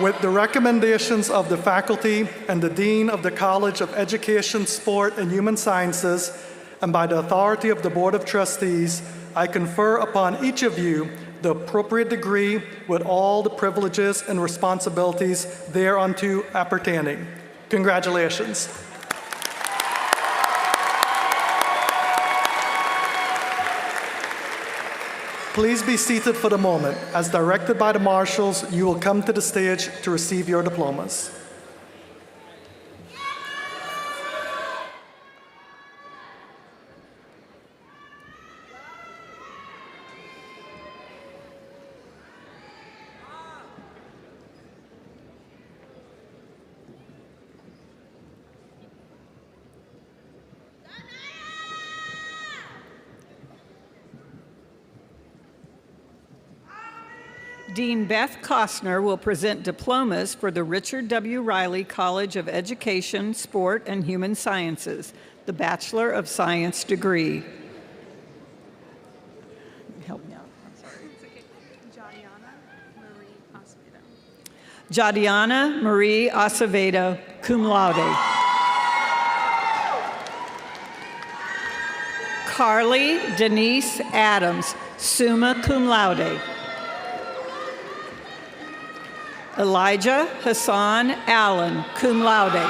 With the recommendations of the faculty and the Dean of the College of Education, Sport, and Human Sciences, and by the authority of the Board of Trustees, I confer upon each of you the appropriate degree with all the privileges and responsibilities thereunto appertaining. Congratulations. Please be seated for the moment. As directed by the marshals, you will come to the stage to receive your diplomas. Dean Beth Costner will present diplomas for the Richard W. Riley College of Education, Sport, and Human Sciences, the Bachelor of Science degree. Help me out. I'm sorry. It's okay. Jadiana Marie Acevedo. Jadiana Marie Acevedo, cum laude. Carly Denise Adams, summa cum laude. Elijah Hassan Allen, cum laude.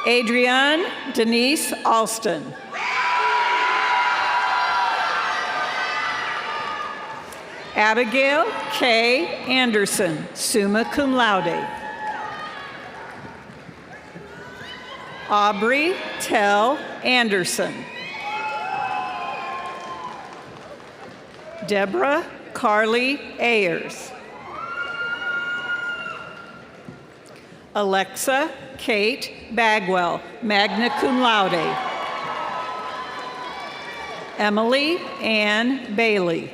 Adrienne Denise Alston. Abigail K. Anderson, summa cum laude. Aubrey Tell Anderson. Deborah Carly Ayers. Alexa Kate Bagwell, magna cum laude. Emily Ann Bailey.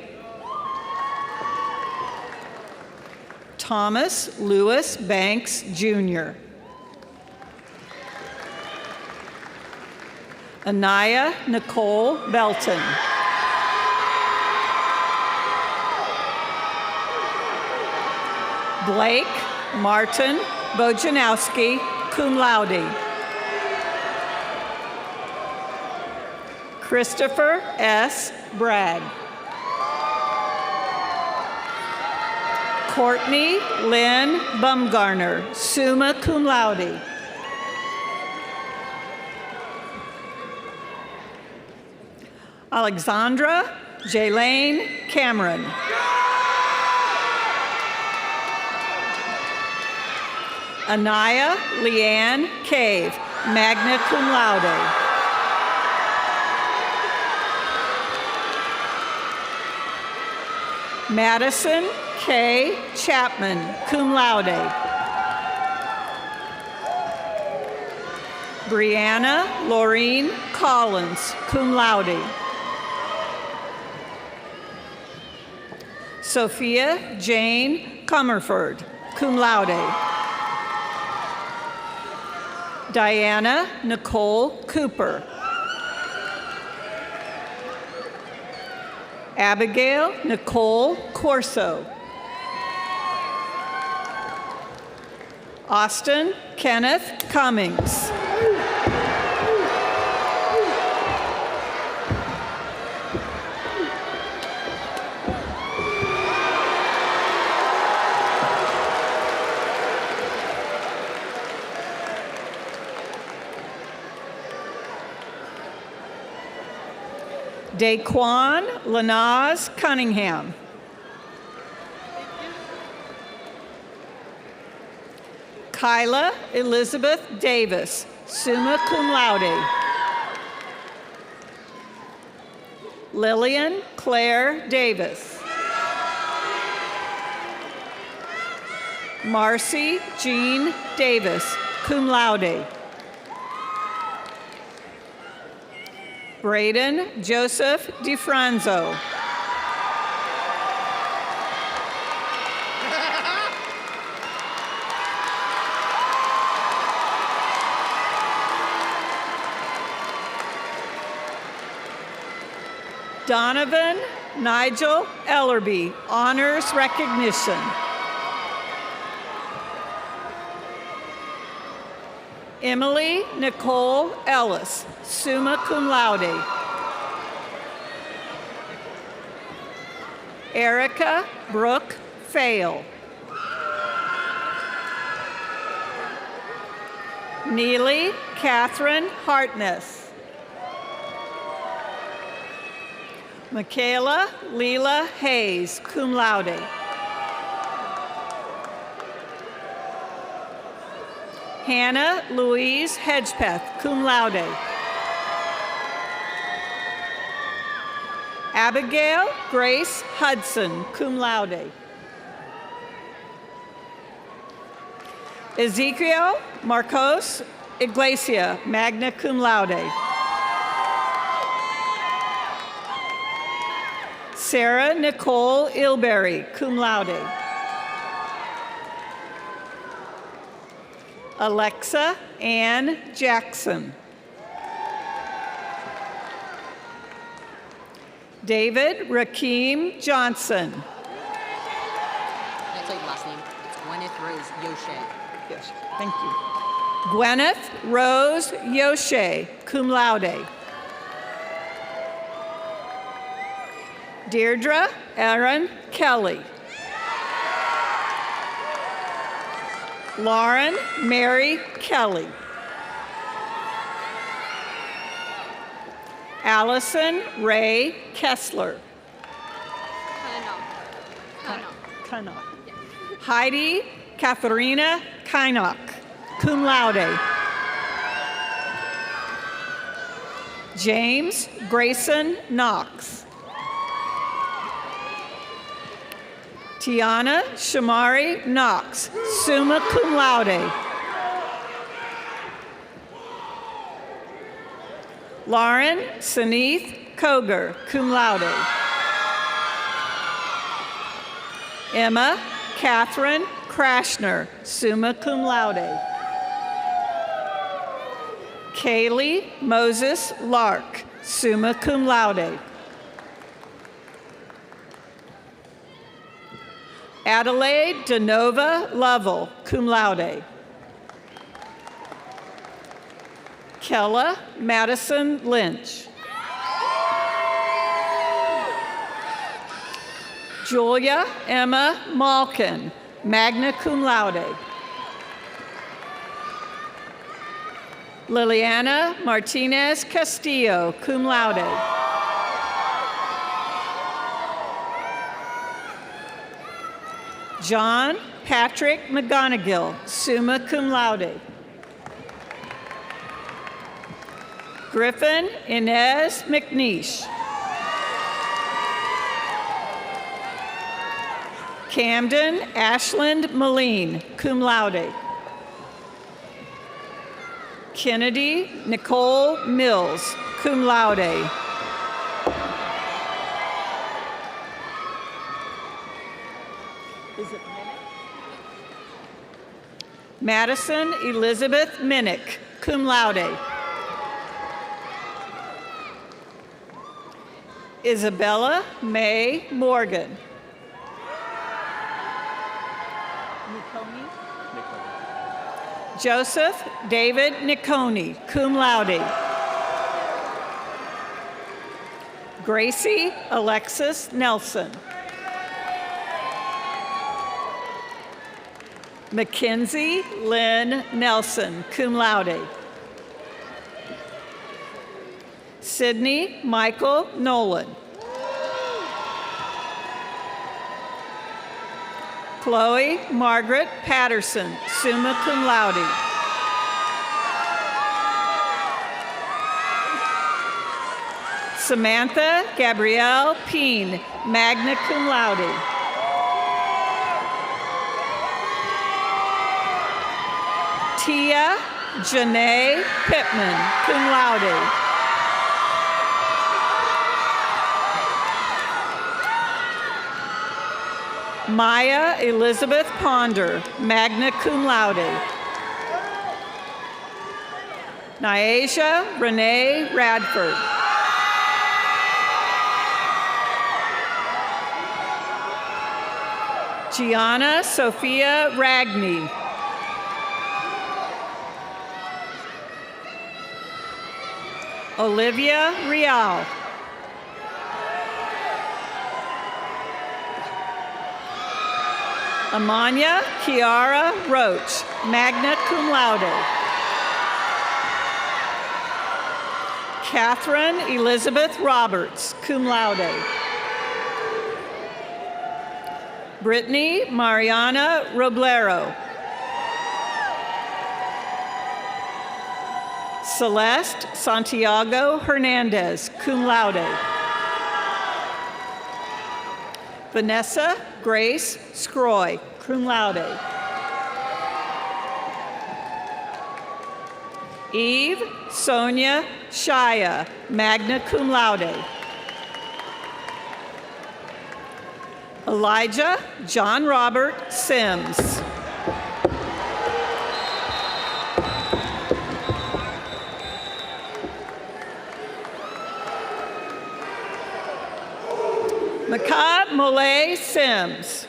Thomas Lewis Banks, Jr. Anaya Nicole Belton. Blake Martin Bojanowski, cum laude. Christopher S. Bragg. Courtney Lynn Bumgarner, summa cum laude. Alexandra Jaylane Cameron. Anaya Leanne Cave, magna cum laude. Madison K. Chapman, cum laude. Brianna Laureen Collins, cum laude. Sophia Jane Comerford, cum laude. Diana Nicole Cooper. Abigail Nicole Corso. Austin Kenneth Cummings. Daquan Lanaz Cunningham. Kyla Elizabeth Davis, summa cum laude. Lillian Claire Davis. Marcy Jean Davis, cum laude. Braden Joseph DiFranzo. Donovan Nigel Ellerby, honors recognition. Emily Nicole Ellis, summa cum laude. Erica Brooke Fail. Neely Catherine Hartness. Michaela Leela Hayes, cum laude. Hannah Louise Hedgepeth, cum laude. Abigail Grace Hudson, cum laude. Ezekiel Marcos Iglesia, magna cum laude. Sarah Nicole Ilberry, cum laude. Alexa Ann Jackson. David Rakeem Johnson. That's like last name. It's Gwyneth Rose Yoshe. Yes, thank you. Gwyneth Rose Yoshe, cum laude. Deirdre Erin Kelly. Lauren Mary Kelly. Allison Ray Kessler. Kanock. Heidi Katharina Kynock, cum laude. James Grayson Knox. Tiana Shamari Knox, summa cum laude. Lauren Saneeth Koger, cum laude. Emma Catherine Krashner, summa cum laude. Kaylee Moses Lark, summa cum laude. Adelaide DeNova Lovell, cum laude. Kella Madison Lynch. Julia Emma Malkin, magna cum laude. Liliana Martinez Castillo, cum laude. John Patrick McGonigal, summa cum laude. Griffin Inez McNeish. Camden Ashland Moline, cum laude. Kennedy Nicole Mills, cum laude. Is it Minnick? Madison Elizabeth Minnick, cum laude. Isabella May Morgan. Joseph David Niconi, cum laude. Gracie Alexis Nelson. Mackenzie Lynn Nelson, cum laude. Sydney Michael Nolan. Chloe Margaret Patterson, summa cum laude. Samantha Gabrielle Peen, magna cum laude. Tia Janae Pittman, cum laude. Maya Elizabeth Ponder, magna cum laude. Nyasia Renee Radford. Gianna Sophia Ragney. Olivia Rial. Amanya Kiara Roach, magna cum laude. Catherine Elizabeth Roberts, cum laude. Brittany Mariana Roblero. Celeste Santiago Hernandez, cum laude. Vanessa Grace Scroy, cum laude. Eve Sonia Shaya, magna cum laude. Elijah John Robert Sims. Makab Molay Sims.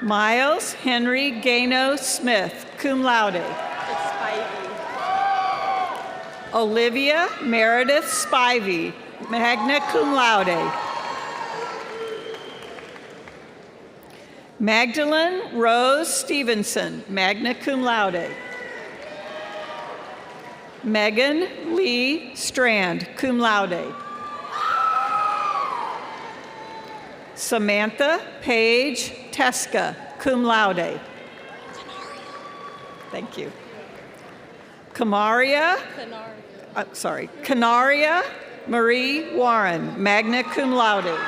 Miles Henry Gano Smith, cum laude. Olivia Meredith Spivey, magna cum laude. Magdalene Rose Stevenson, magna cum laude. Megan Lee Strand, cum laude. Samantha Paige Teska, cum laude. Thank you. Canaria Marie Warren, magna cum laude.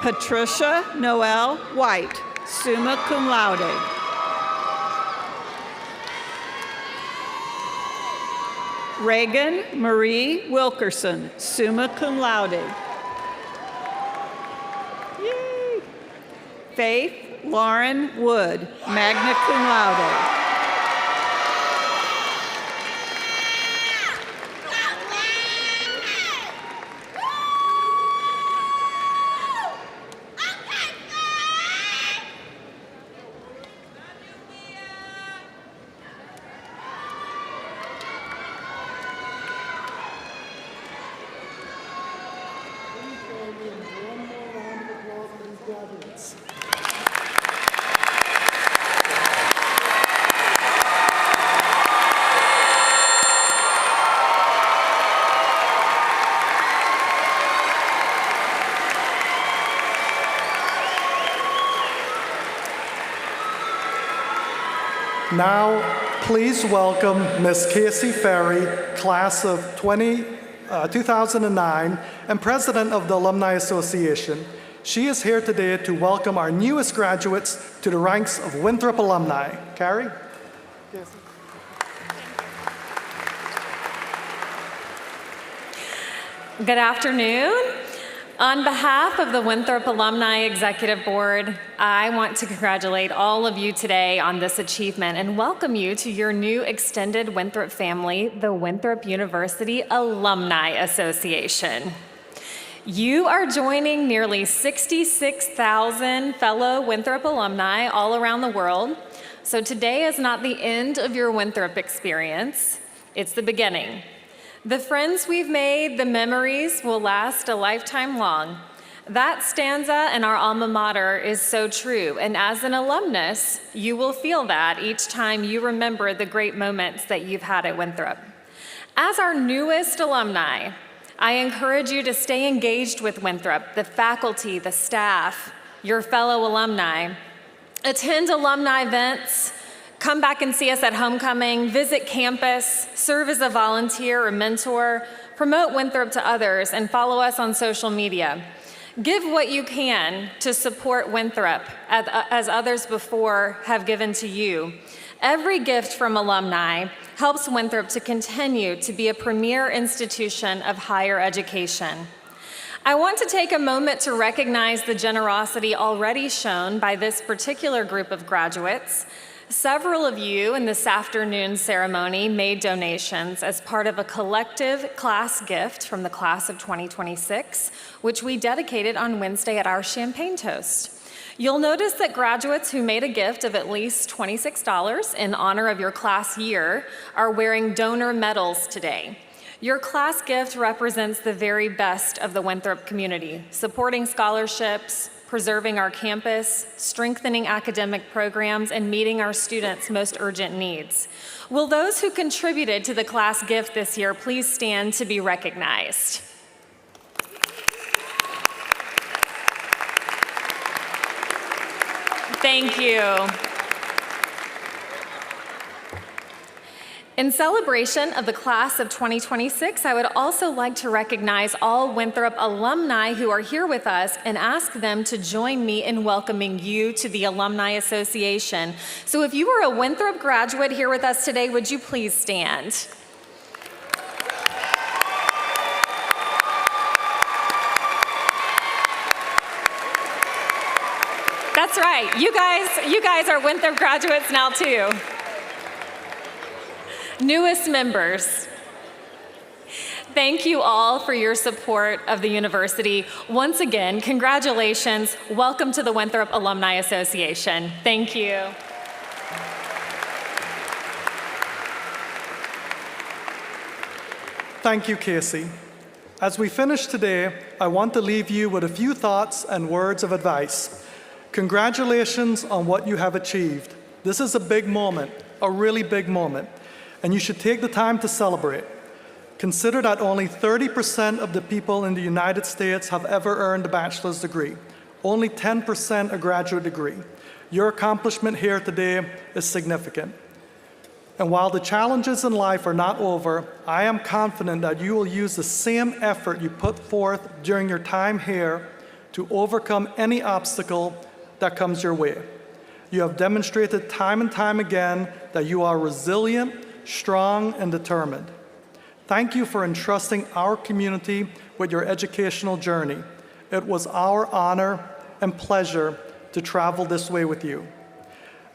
Patricia Noel White, summa cum laude. Reagan Marie Wilkerson, summa cum laude. Yay. Faith Lauren Wood, magna cum laude. Now, please welcome Ms. Casey Ferry, class of 2009, and president of the Alumni Association. She is here today to welcome our newest graduates to the ranks of Winthrop Alumni. Carrie? Yes. Good afternoon. On behalf of the Winthrop Alumni Executive Board, I want to congratulate all of you today on this achievement and welcome you to your new extended Winthrop family, the Winthrop University Alumni Association. You are joining nearly 66,000 fellow Winthrop alumni all around the world. So today is not the end of your Winthrop experience, it's the beginning. The friends we've made, the memories will last a lifetime long. That stanza in our alma mater is so true, and as an alumnus, you will feel that each time you remember the great moments that you've had at Winthrop. As our newest alumni, I encourage you to stay engaged with Winthrop, the faculty, the staff, your fellow alumni. Attend alumni events, come back and see us at homecoming, visit campus, serve as a volunteer or mentor, promote Winthrop to others, and follow us on social media. Give what you can to support Winthrop as others before have given to you. Every gift from alumni helps Winthrop to continue to be a premier institution of higher education. I want to take a moment to recognize the generosity already shown by this particular group of graduates. Several of you in this afternoon's ceremony made donations as part of a collective class gift from the class of 2026, which we dedicated on Wednesday at our champagne toast. You'll notice that graduates who made a gift of at least $26 in honor of your class year are wearing donor medals today. Your class gift represents the very best of the Winthrop community, supporting scholarships, preserving our campus, strengthening academic programs, and meeting our students' most urgent needs. Will those who contributed to the class gift this year please stand to be recognized? Thank you. In celebration of the class of 2026, I would also like to recognize all Winthrop alumni who are here with us and ask them to join me in welcoming you to the Alumni Association. So if you are a Winthrop graduate here with us today, would you please stand? That's right, you guys are Winthrop graduates now too. Newest members. Thank you all for your support of the university. Once again, congratulations. Welcome to the Winthrop Alumni Association. Thank you. Thank you, Casey. As we finish today, I want to leave you with a few thoughts and words of advice. Congratulations on what you have achieved. This is a big moment, a really big moment, and you should take the time to celebrate. Consider that only 30% of the people in the United States have ever earned a bachelor's degree. Only 10% a graduate degree. Your accomplishment here today is significant. And while the challenges in life are not over, I am confident that you will use the same effort you put forth during your time here to overcome any obstacle that comes your way. You have demonstrated time and time again that you are resilient, strong, and determined. Thank you for entrusting our community with your educational journey. It was our honor and pleasure to travel this way with you.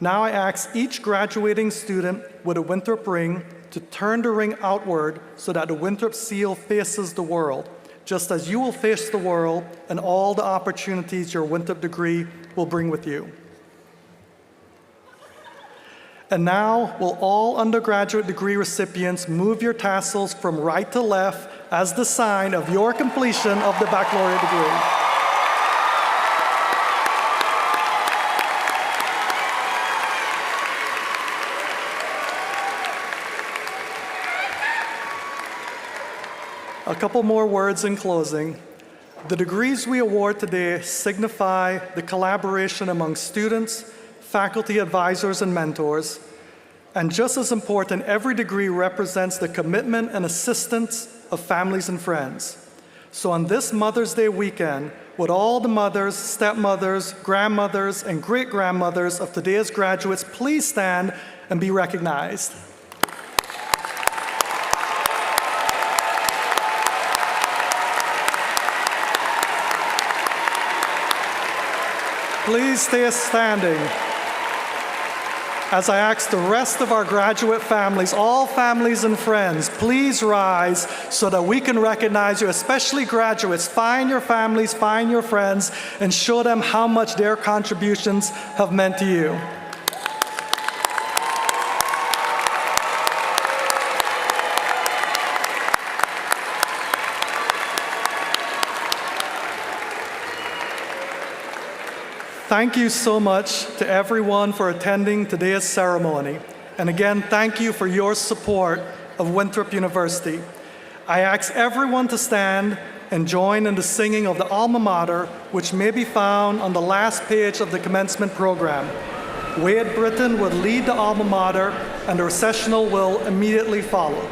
Now I ask each graduating student with a Winthrop ring to turn the ring outward so that the Winthrop seal faces the world, just as you will face the world and all the opportunities your Winthrop degree will bring with you. And now, will all undergraduate degree recipients move your tassels from right to left as the sign of your completion of the baccalaureate degree. A couple more words in closing. The degrees we award today signify the collaboration among students, faculty advisors, and mentors. And just as important, every degree represents the commitment and assistance of families and friends. So on this Mother's Day weekend, would all the mothers, stepmothers, grandmothers, and great-grandmothers of today's graduates please stand and be recognized. Please stay standing as I ask the rest of our graduate families, all families and friends, please rise so that we can recognize you, especially graduates. Find your families, find your friends, and show them how much their contributions have meant to you. Thank you so much to everyone for attending today's ceremony. And again, thank you for your support of Winthrop University. I ask everyone to stand and join in the singing of the alma mater, which may be found on the last page of the commencement program. Wade Britton would lead the alma mater, and the recessional will immediately follow.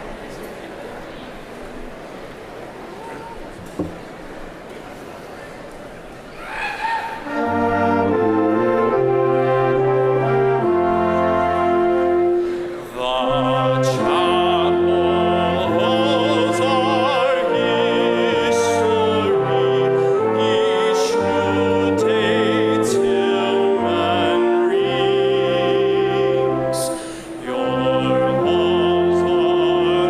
Your halls are